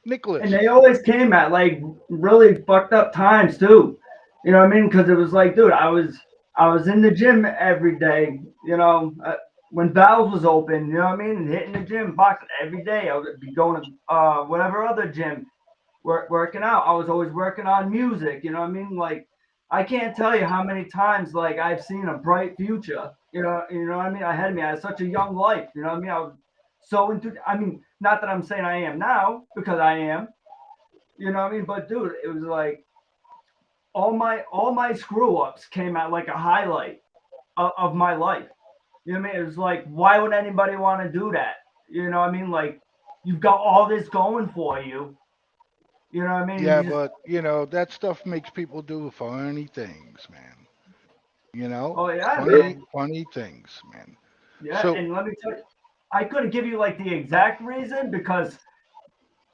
Nicholas. And they always came at like really fucked up times too. You know what I mean? Because it was like, dude, I was in the gym every day. You know, when Valve was open. You know what I mean? And hitting the gym, boxing every day. I would be going to whatever other gym, working out. I was always working on music. You know what I mean? Like, I can't tell you how many times like I've seen a bright future. You know what I mean? Ahead of me, I had such a young life. You know what I mean? I was so into. I mean, not that I'm saying I am now, because I am. You know what I mean? But dude, it was like all my screw ups came out like a highlight of my life. You know what I mean? It was like, why would anybody want to do that? You know what I mean? Like, you've got all this going for you. You know what I mean? Yeah, You just, but that stuff makes people do funny things, man. oh yeah, Funny, man. funny things, man. Yeah, So and let me tell you, I couldn't give you like the exact reason because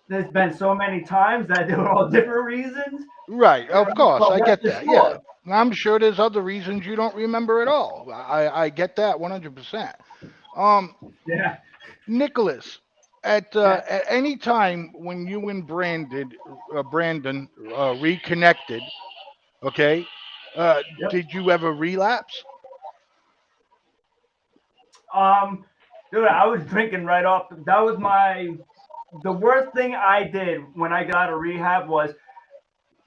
there's been so many times that there were all different reasons. right, You know, of course, but I rest get that. Yeah, assured, I'm sure there's other reasons you don't remember at all. I get that 100%. Um, yeah, Nicholas, yeah, at any time when you and Brandon reconnected, okay, yep. did you ever relapse? Um, dude, I was drinking right off. That was the worst thing I did when I got out of rehab was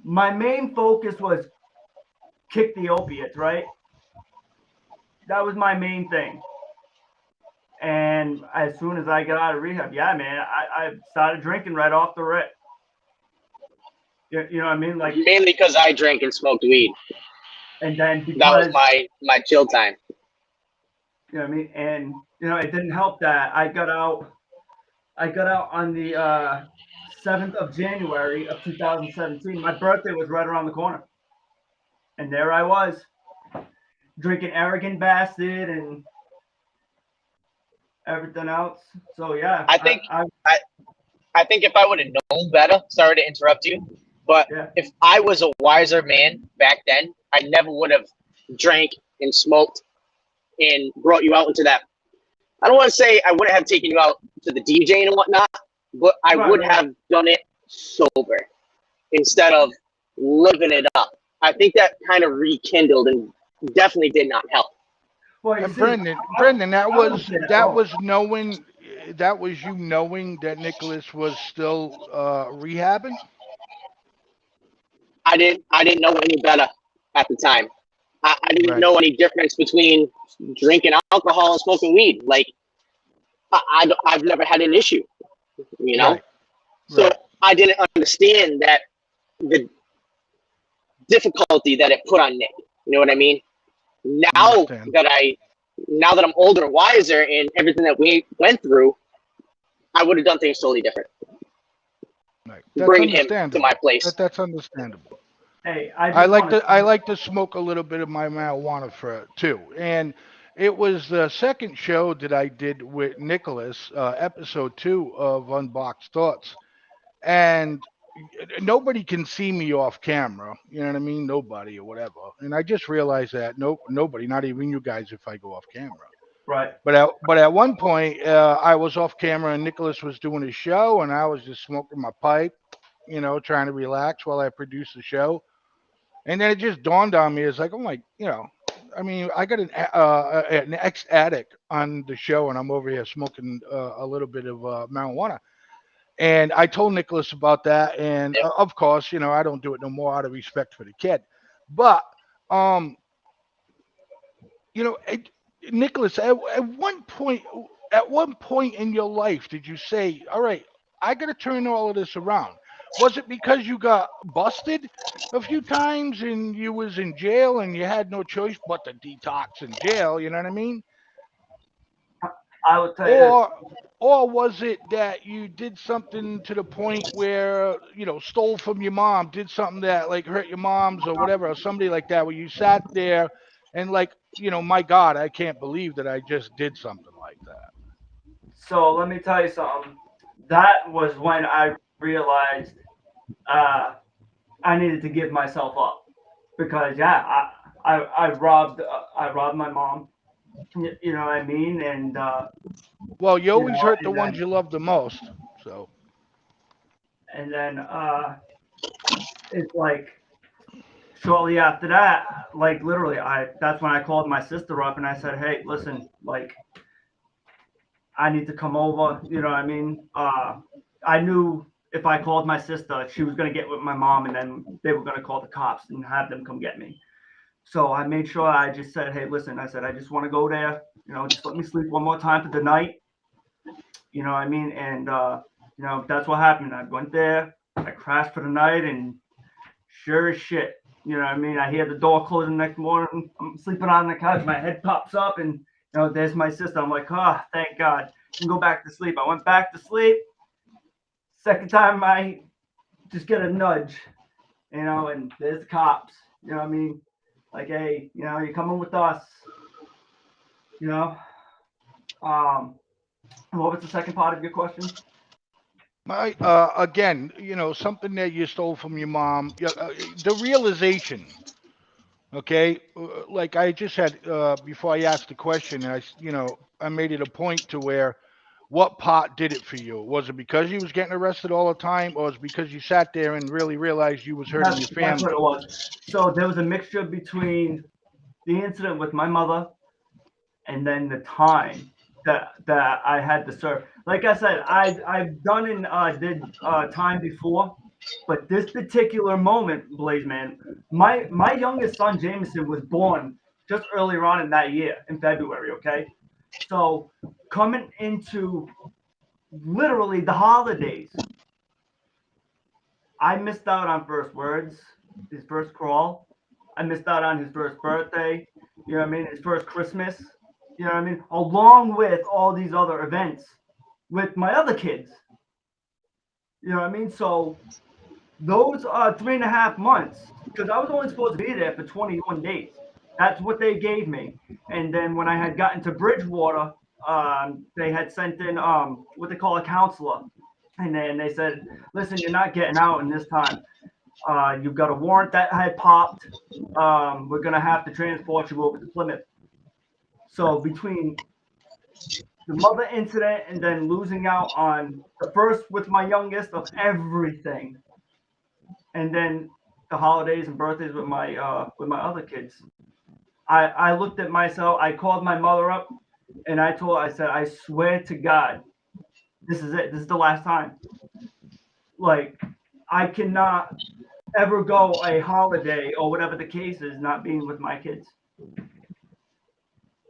my main focus was kick the opiates, right? That was my main thing. And as soon as I got out of rehab, yeah, man, I started drinking right off the rip. You know what I mean? Like, Mainly because I drank and smoked weed. and then That was because, my chill time. you know what I mean? And, it didn't help that I got out on the 7th of January of 2017. My birthday was right around the corner. And there I was, drinking Arrogant Bastard and everything else. So yeah, I think I I think if I would have known better, sorry to interrupt you, but yeah, if I was a wiser man back then, I never would have drank and smoked and brought you out into that. I don't want to say I wouldn't have taken you out to the DJing and whatnot, but I would right. have done it sober instead of living it up. I think that kind of rekindled and definitely did not help. Well, you And see, Brendan, I wouldn't say that. that Oh, was knowing that was you knowing that Nicholas was still rehabbing. I didn't know any better at the time. I didn't Right, know any difference between drinking alcohol and smoking weed. Like I've never had an issue, you know. right, So right. I didn't understand that the difficulty that it put on Nick. You know what I mean? Now Understand. that I'm older and wiser and everything that we went through, I would have done things totally different. Right. That's Bring him to my understandable. place. That's understandable. Hey, I I just like want to I to. like to smoke a little bit of my marijuana for too. And it was the second show that I did with Nicholas, episode 2 of Unboxed Thoughts. And nobody can see me off camera. You know what I mean? Nobody or whatever. And I just realized that nobody, not even you guys, if I go off camera. Right. But at one point, I was off camera and Nicholas was doing his show, and I was just smoking my pipe, trying to relax while I produced the show. And then it just dawned on me, it's like, I'm like, I mean, I got an ex-addict on the show, and I'm over here smoking a little bit of marijuana. And I told Nicholas about that, and of course, I don't do it no more out of respect for the kid. But um, you know, it, Nicholas, at one point in your life, did you say, "All right, I got to turn all of this around"? Was it because you got busted a few times and you was in jail and you had no choice but to detox in jail? You know what I mean? I would tell you this. Or or was it that you did something to the point where stole from your mom, did something that like hurt your mom's or whatever, or somebody like that, where you sat there and like, my God, I can't believe that I just did something like that. So let me tell you something. That was when I realized uh, I needed to give myself up because yeah, I robbed my mom. You know what I mean? And Well, you you always know, hurt the ones you love the most. So and then it's like shortly after that, like literally, I that's when I called my sister up and I said, hey, listen, like I need to come over. You know what I mean? I knew if I called my sister, she was gonna get with my mom, and then they were gonna call the cops and have them come get me. So I made sure I just said, hey, listen, I said I just want to go there. Just let me sleep one more time for the night. You know what I mean? And that's what happened. I went there, I crashed for the night, and sure as shit, you know what I mean? I hear the door closing the next morning. I'm sleeping on the couch, my head pops up, and there's my sister. I'm like, oh, thank God. I can go back to sleep. I went back to sleep. Second time I just get a nudge, and there's the cops. You know what I mean? Like, hey, you're coming with us. You know. What was the second part of your question? again, something that you stole from your mom, the realization. Okay, like I just had before I asked the question, and I made it a point to where what part did it for you? Was it because you was getting arrested all the time, or was it because you sat there and really realized you was hurting your That's what it family? was. So there was a mixture between the incident with my mother and then the time that I had to serve. Like I said, I've done and did time before, but this particular moment, Blaze man, my youngest son Jameson was born just earlier on in that year in February. Okay, so coming into literally the holidays, I missed out on first words, his first crawl. I missed out on his first birthday. You know what I mean? His first Christmas. You know what I mean? Along with all these other events with my other kids. You know what I mean? So those 3.5 months, because I was only supposed to be there for 21 days. That's what they gave me. And then when I had gotten to Bridgewater, they had sent in what they call a counselor. And then they said, listen, you're not getting out in this time. You've got a warrant that had popped. We're going to have to transport you over to Plymouth. So between the mother incident and then losing out on the first with my youngest of everything, and then the holidays and birthdays with my other kids, I looked at myself. I called my mother up, and I said, I swear to God, this is it. This is the last time. Like, I cannot ever go a holiday or whatever the case is not being with my kids.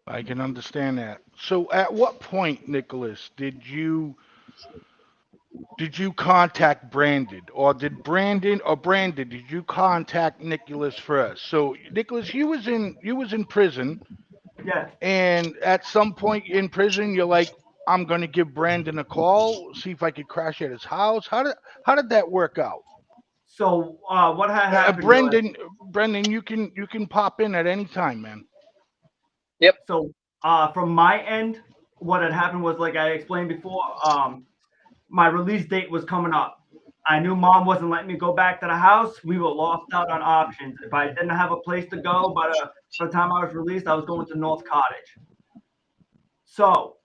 I can understand that. So, at what point, Nicholas, did you contact Brandon, or did you contact Nicholas first? So, Nicholas, you was in prison, Yeah. and at some point in prison, you're like, I'm gonna give Brandon a call, see if I could crash at his house. How did that work out? So what had happened was, Brendan, you can pop in at any time, man. so from my end, what had happened was, like I explained before, my release date was coming up. I knew mom wasn't letting me go back to the house. We were lost out on options. If I didn't have a place to go by the time I was released, I was going to North Cottage. So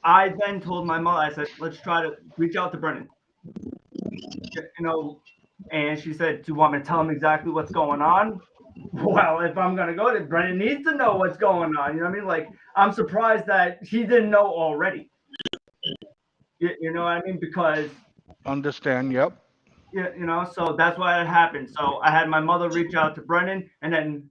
I then told my mother, I said, let's try to reach out to Brennan. And she said, do you want me to tell him exactly what's going on? Well, if I'm going to go to Brennan needs to know what's going on. You know what I mean? Like, I'm surprised that he didn't know already. You know what I mean? Because Understand? Yep. so that's why it happened. So I had my mother reach out to Brennan, and then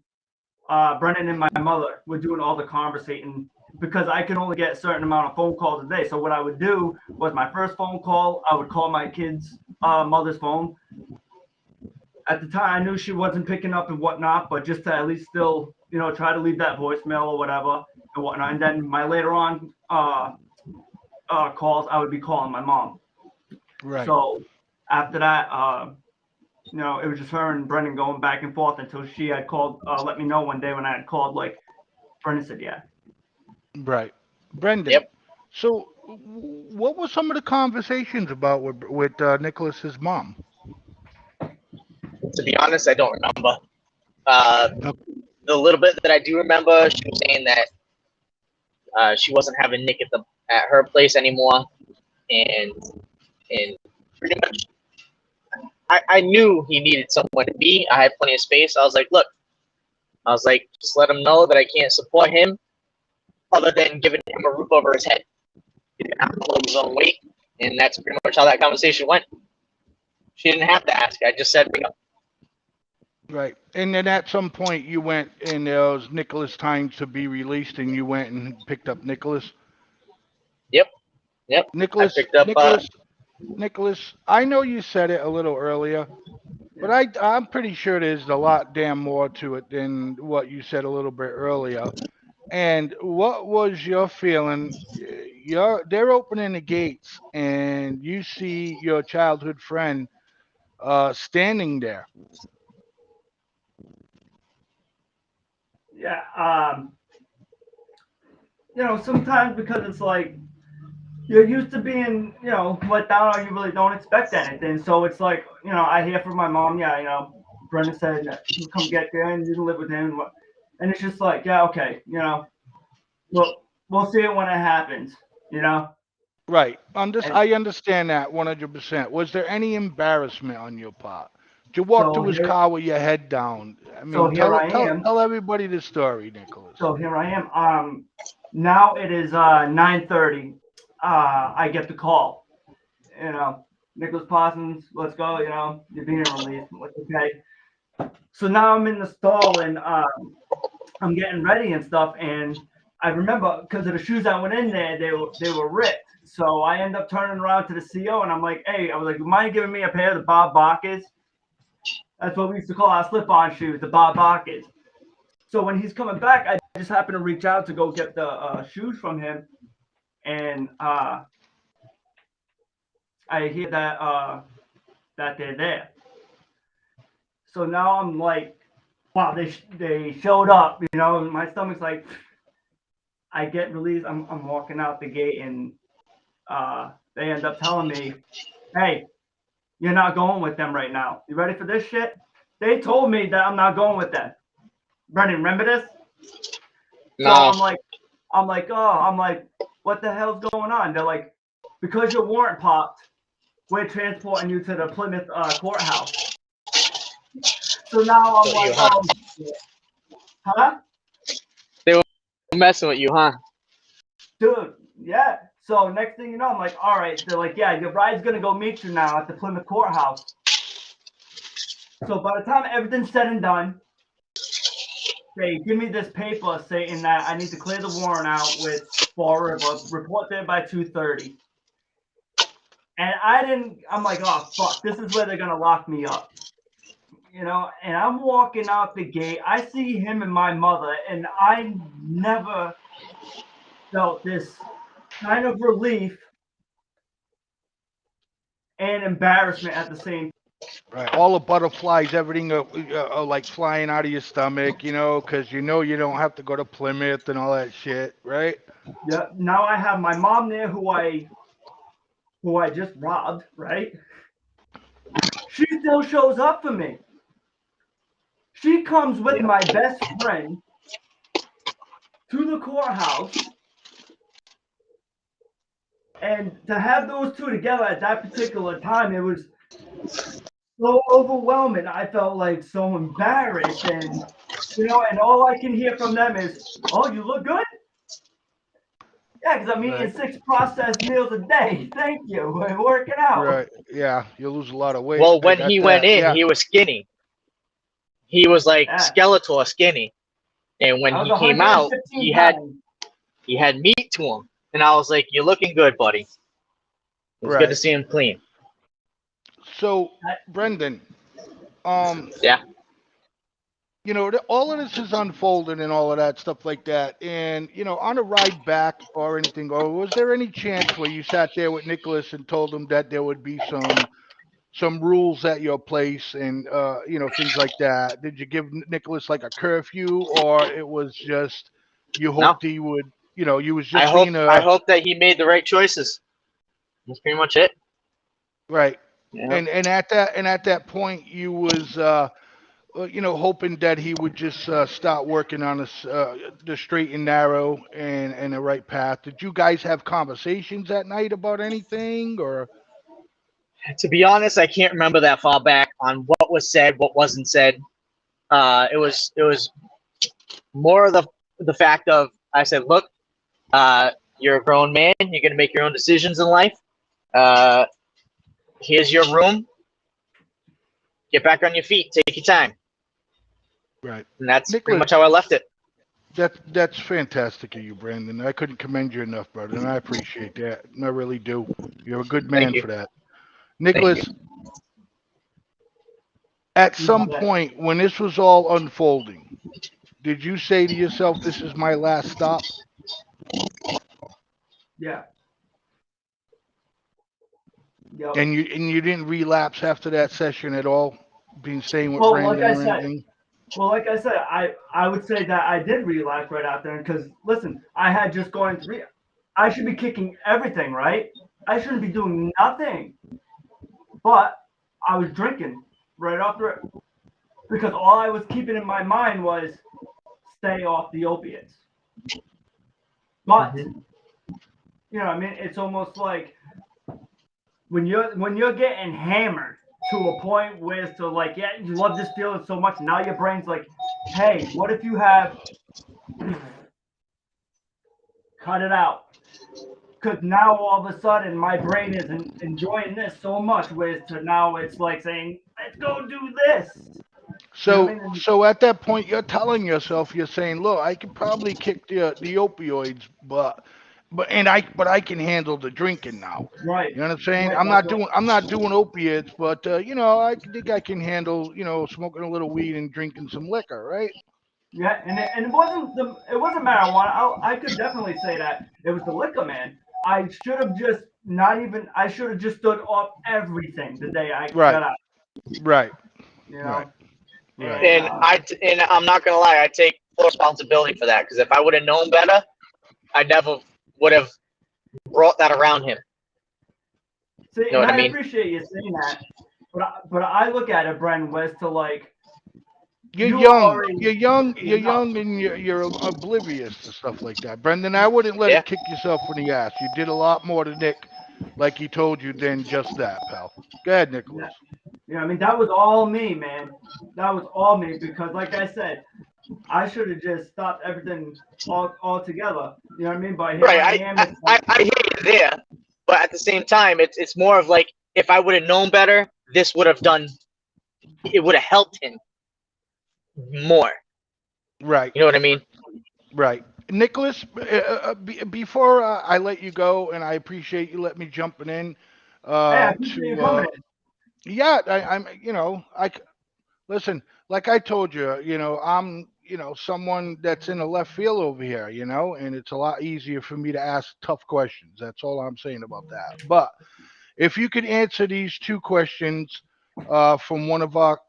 Brennan and my mother were doing all the conversating because I can only get a certain amount of phone calls a day. So what I would do was my first phone call, I would call my kid's mother's phone. At the time, I knew she wasn't picking up and whatnot, but just to at least still, try to leave that voicemail or whatever and whatnot. And then my later on calls, I would be calling my mom. Right. So after that, it was just her and Brendan going back and forth until she had called, let me know one day when I had called, like Brendan said, yeah. Right. Brendan. Yep. So what were some of the conversations about with Nicholas's mom? To be honest, I don't remember. The little bit that I do remember, she was saying that she wasn't having Nick at her place anymore, and pretty much, I knew he needed somewhere to be. I had plenty of space. I was like, look, just let him know that I can't support him, other than giving him a roof over his head. He didn't have to hold his own weight, and that's pretty much how that conversation went. She didn't have to ask. I just said, Right. And then at some point you went and it was Nicholas time to be released and you went and picked up Nicholas. Yep. Nicholas, I picked up, Nicholas, I know you said it a little earlier, but I'm pretty sure there's a lot damn more to it than what you said a little bit earlier. And what was your feeling? They're opening the gates and you see your childhood friend standing there. Yeah. Sometimes because it's like you're used to being, let down, or you really don't expect anything. So it's like, I hear from my mom, yeah, Brendan said that he'll come get you and you can live with him. And it's just like, yeah, okay, we'll see it when it happens, Right. I understand that 100%. Was there any embarrassment on your part? Did you walk to his car with your head down? I mean, tell everybody the story, Nicholas. So here I am. Now it is 9:30. I get the call. Nicholas Parsons, let's go. You're being released. I'm like, okay. So now I'm in the stall and I'm getting ready and stuff. And I remember because of the shoes I went in there, they were ripped. So I end up turning around to the CO and I'm like, hey, I was like, you mind giving me a pair of the Bob Barkers? That's what we used to call our slip-on shoes, the Bob Barkers. So when he's coming back, I just happen to reach out to go get the shoes from him, and I hear that they're there. So now I'm like, wow, they showed up, and my stomach's like, I get released. I'm walking out the gate, and they end up telling me, hey, you're not going with them right now. You ready for this shit? They told me that I'm not going with them. Brendan, remember this? No. So I'm like, what the hell's going on? They're like, because your warrant popped, we're transporting you to the Plymouth courthouse. So now I'm like, oh, shit. Huh? They were messing with you, huh? Dude, yeah. So next thing you know, I'm like, all right. They're like, yeah, your ride's gonna go meet you now at the Plymouth courthouse. So by the time everything's said and done, they give me this paper saying that I need to clear the warrant out with Fall River, report there by 2:30. And I'm like, oh, fuck, this is where they're gonna lock me up. And I'm walking out the gate. I see him and my mother, and I never felt this kind of relief and embarrassment at the same Right. All the butterflies, everything like flying out of your stomach, because you don't have to go to Plymouth and all that shit, right? Yeah. Now I have my mom there, who I just robbed. Right. She still shows up for me. She comes with Yeah. my best friend to the courthouse, and to have those two together at that particular time, it was so overwhelming. I felt like so embarrassed, and all I can hear from them is, "Oh, you look good." Yeah, because I'm eating Right. 6 processed meals a day. Thank you. We're working out. Right. Yeah. You'll lose a lot of weight. Well, I when got he went that. in, Yeah. he was skinny. He was like Yeah, Skeletor skinny. And when I was he came out, 115 he had pounds. he had meat to him. And I was like, "You're looking good, buddy. It's good to Right. see him clean." So, Brendan, um, Yeah. all of this is unfolding and all of that stuff like that. And, on a ride back or anything, or was there any chance where you sat there with Nicholas and told him that there would be some rules at your place and things like that? Did you give Nicholas like a curfew, or it was just you No. hoped he would, you was I just hope being I a hope that he made the right choices. That's pretty much it. right? Yeah. And at that point, you was hoping that he would just start working on the straight and narrow and the right path. Did you guys have conversations at night about anything, or? To be honest, I can't remember that far back on what was said, what wasn't said. It was more of the fact of, I said, "Look, you're a grown man. You're gonna make your own decisions in life. Uh, Here's your room. Get back on your feet. Take your time." Right, And that's pretty Nicholas? much how I left it. That's fantastic of you, Brandon. I couldn't commend you enough, brother, and I appreciate that. I really do. You're a good Thank man you. for that. Thank you. Nicholas, at You know some that. point when this was all unfolding, did you say to yourself, "This is my last stop"? Yeah. Yep. And you didn't relapse after that session at all, being staying with Well, like Brandon I or said, anything? I would say that I did relapse right after, because listen, I had just gone through. I should be kicking everything, right? I shouldn't be doing nothing, but I was drinking right after it, because all I was keeping in my mind was stay off the opiates. But what I mean, it's almost like when you're getting hammered to a point where it's to like, yeah, you love this feeling so much. Now your brain's like, hey, what if you have cut it out? Because now all of a sudden my brain is enjoying this so much, whereas to now it's like saying, let's go do this. You know what I So, mean? so at that point, you're telling yourself, you're saying, "Look, I could probably kick the opioids, but I can handle the drinking now." Right, You know what I'm saying? right. I'm That's not what. doing opiates, but I think I can handle, smoking a little weed and drinking some liquor, right? Yeah, and it wasn't marijuana. I could definitely say that it was the liquor, man. I should have just not even. I should have just stood off everything the day I Right, got out. right, You right, know, right. and And I'm not gonna lie, I take full responsibility for that, because if I would have known better, I never would have brought that around him. see, You know and what I I mean? appreciate you saying that, but I look at it, Bren, was to like You're you young. already You're enough. young, and you're oblivious to stuff like that, Brendan. I wouldn't let Yeah. it kick yourself in the ass. You did a lot more to Nick, like he told you, than just that, pal. Go ahead, Yeah, Nicholas. I mean that was all me, man. That was all me because, like I said, I should have just stopped everything all together. You know what I mean? But here Right. I I, am. I, It's I like, I hear you there, but at the same time, it's more of like, if I would have known better, this would have done. It would have helped him more. Right, You know what I mean? right. Nicholas, before I let you go, and I appreciate you letting me jumping in, hey, I appreciate you coming in. yeah, I'm, listen, like I told you, I'm, someone that's in the left field over here, and it's a lot easier for me to ask tough questions. That's all I'm saying about that. But if you could answer these two questions from one of our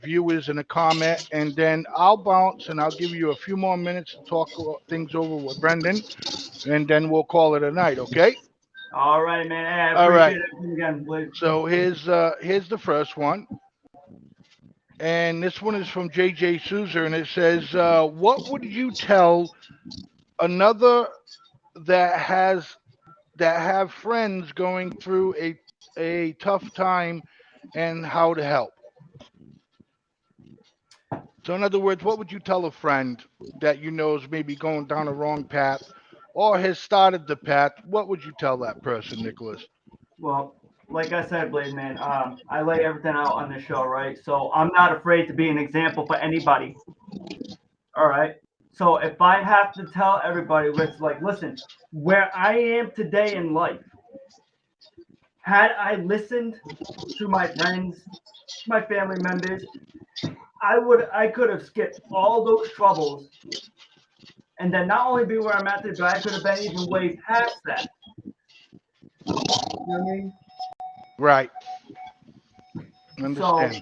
viewers in a comment, and then I'll bounce and I'll give you a few more minutes to talk things over with Brendan, and then we'll call it a night. Okay? All right, man. Hey, I All right. appreciate it again, Blake. So here's the first one, and this one is from JJ Souza, and it says, "What would you tell another that have friends going through a tough time, and how to help?" So, in other words, what would you tell a friend that you know is maybe going down a wrong path or has started the path? What would you tell that person, Nicholas? Well, like I said, Blade Man, I lay everything out on the show, right? So I'm not afraid to be an example for anybody. All right. So if I have to tell everybody, it's like, listen, where I am today in life, had I listened to my friends, my family members, I could have skipped all those troubles and then not only be where I'm at today, but I could have been even way past that. You know what I mean? Right. So, Understand.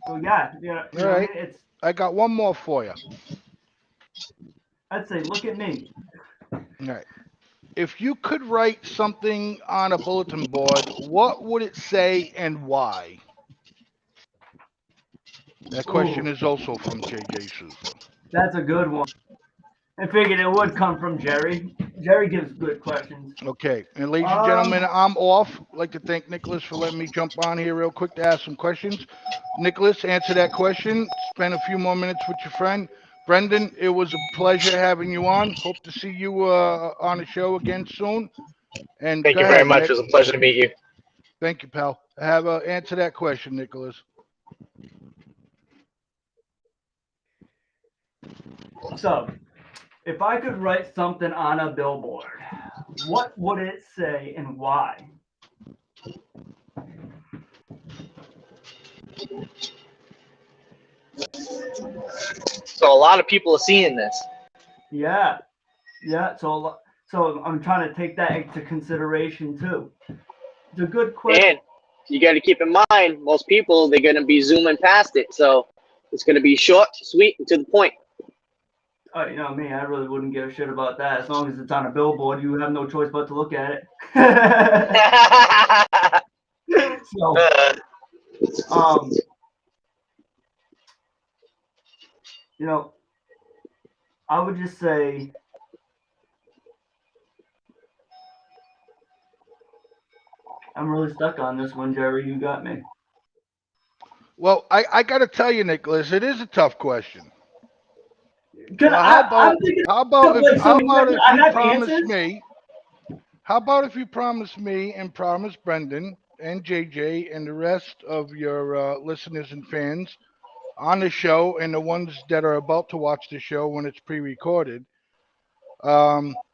so yeah, you know All what I right. mean? It's I got one more for you. I'd say, look at me. All right. If you could write something on a bulletin board, what would it say and why? That question Ooh, is also from JJ Souza. that's a good one. I figured it would come from Jerry. Jerry gives good questions. Okay, and ladies and gentlemen, Um, I'm off. I'd like to thank Nicholas for letting me jump on here real quick to ask some questions. Nicholas, answer that question. Spend a few more minutes with your friend. Brendan, it was a pleasure having you on. Hope to see you on the show again soon. And Thank go you very ahead, much. Nick. It was a pleasure to meet you. Thank you, pal. Answer that question, Nicholas. so if I could write something on a billboard, what would it say and why? So a lot of people are seeing this. Yeah, yeah. So I'm trying to take that into consideration too. It's a good question. And you got to keep in mind, most people, they're going to be zooming past it. So it's going to be short, sweet, and to the point. Oh, you know me, I really wouldn't give a shit about that. As long as it's on a billboard, you have no choice but to look at it. So, um, you know, I would just say, I'm really stuck on this one, Jerry. You got me. Well, I got to tell you, Nicholas, it is a tough question. Can Well, I'm thinking how about of like how something about that if I you have promise answers. me? How about if you promise me and promise Brendan and JJ and the rest of your listeners and fans on the show and the ones that are about to watch the show when it's pre-recorded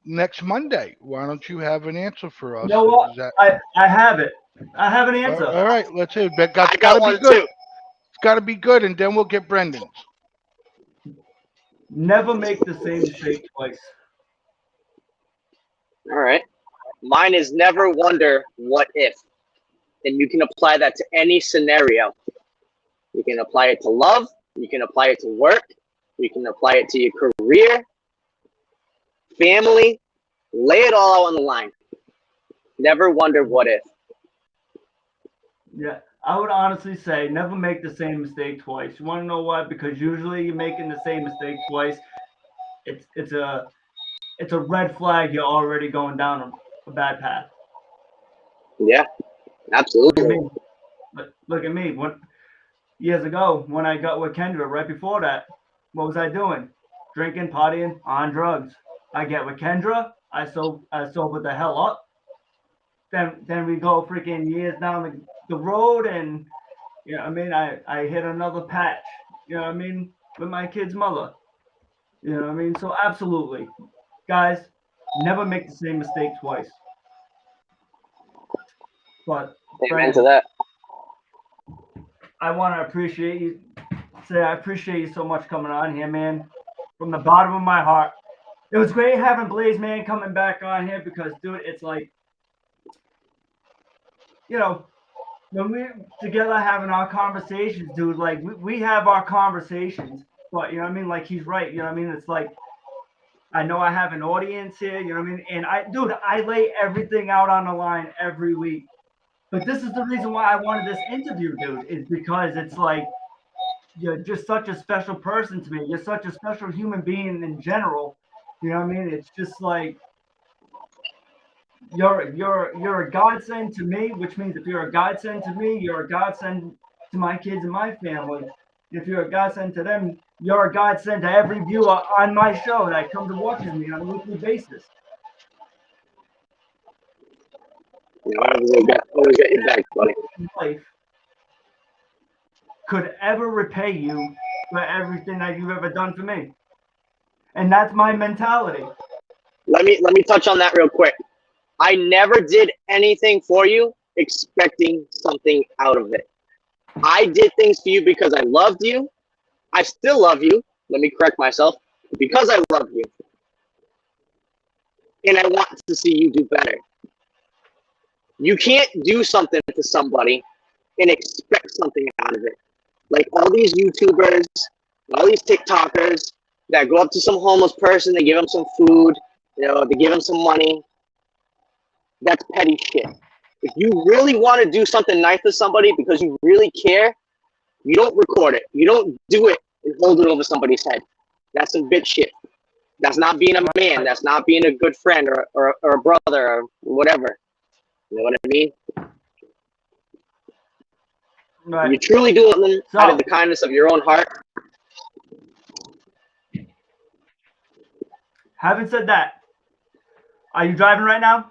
next Monday? Why don't you have an answer for You us? know what? Is that I have it. I have an answer. all right? Let's hear it. But I it's got got to be one good. too. It's got to be good, and then we'll get Brendan's. Never make the same mistake twice. All right. Mine is never wonder what if. And you can apply that to any scenario. You can apply it to love. You can apply it to work. You can apply it to your career, family. Lay it all out on the line. Never wonder what if. Yeah, I would honestly say never make the same mistake twice. You want to know why? Because usually you're making the same mistake twice. It's a red flag. You're already going down a bad path. Yeah, Look at absolutely. me. Look at me. Years ago when I got with Kendra, right before that, what was I doing? Drinking, partying, on drugs. I get with Kendra. I sober the hell up. Then we go freaking years down the road, and you know what I mean, I hit another patch. You know what I mean, with my kid's mother. You know what I mean. So absolutely, guys, never make the same mistake twice. But Amen to Brandon, that. I want to appreciate you. Say I appreciate you so much coming on here, man. From the bottom of my heart. It was great having Blaze Man coming back on here because, dude, it's like, you know, when we together having our conversations, dude, like we have our conversations, but you know what I mean? Like he's right, you know what I mean? It's like I know I have an audience here, you know what I mean? And I lay everything out on the line every week. But this is the reason why I wanted this interview, dude, is because it's like you're just such a special person to me. You're such a special human being in general. You know what I mean? It's just like you're a godsend to me, which means if you're a godsend to me, you're a godsend to my kids and my family. If you're a godsend to them, you're a godsend to every viewer on my show that comes and watches me on a weekly basis. Always got your back, buddy. Life could ever repay you for everything that you've ever done for me, and that's my mentality. Let me touch on that real quick. I never did anything for you expecting something out of it. I did things for you because I loved you. I still love you. Let me correct myself. Because I love you. And I want to see you do better. You can't do something to somebody and expect something out of it. Like all these YouTubers, all these TikTokers that go up to some homeless person, they give them some food, you know, they give them some money. That's petty shit. If you really want to do something nice for somebody because you really care, you don't record it. You don't do it and hold it over somebody's head. That's some bitch shit. That's not being a man. That's not being a good friend or a brother or whatever. You know what I mean? Right. You truly do it out of the kindness of your own heart. Having said that, are you driving right now?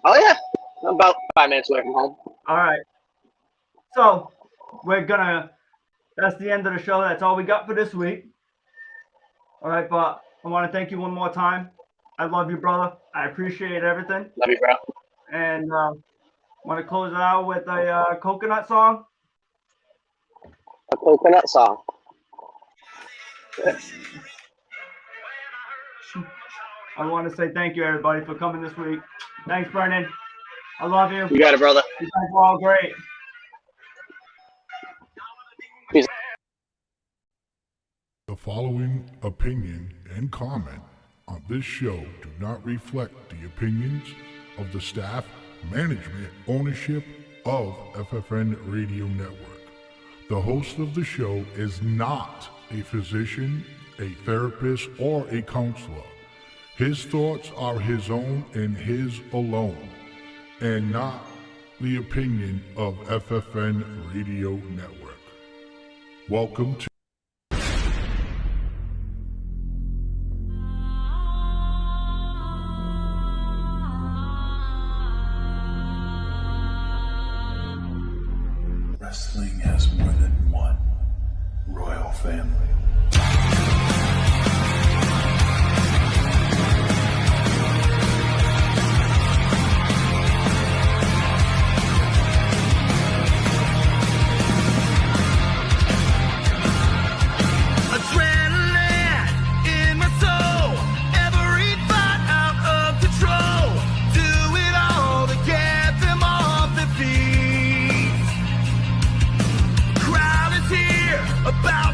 Oh yeah, I'm about 5 minutes away from home. All right. So that's the end of the show. That's all we got for this week. All right, but I want to thank you one more time. I love you, brother. I appreciate everything. Love you, bro. And want to close it out with a coconut song? A coconut song. I want to say thank you, everybody, for coming this week. Thanks, Brennan. I love you. You got it, brother. You guys are all great. Peace. The following opinion and comment on this show do not reflect the opinions of the staff, management, ownership of FFN Radio Network. The host of the show is not a physician, a therapist, or a counselor. His thoughts are his own and his alone, and not the opinion of FFN Radio Network. Welcome to Wrestling has more than one royal family. About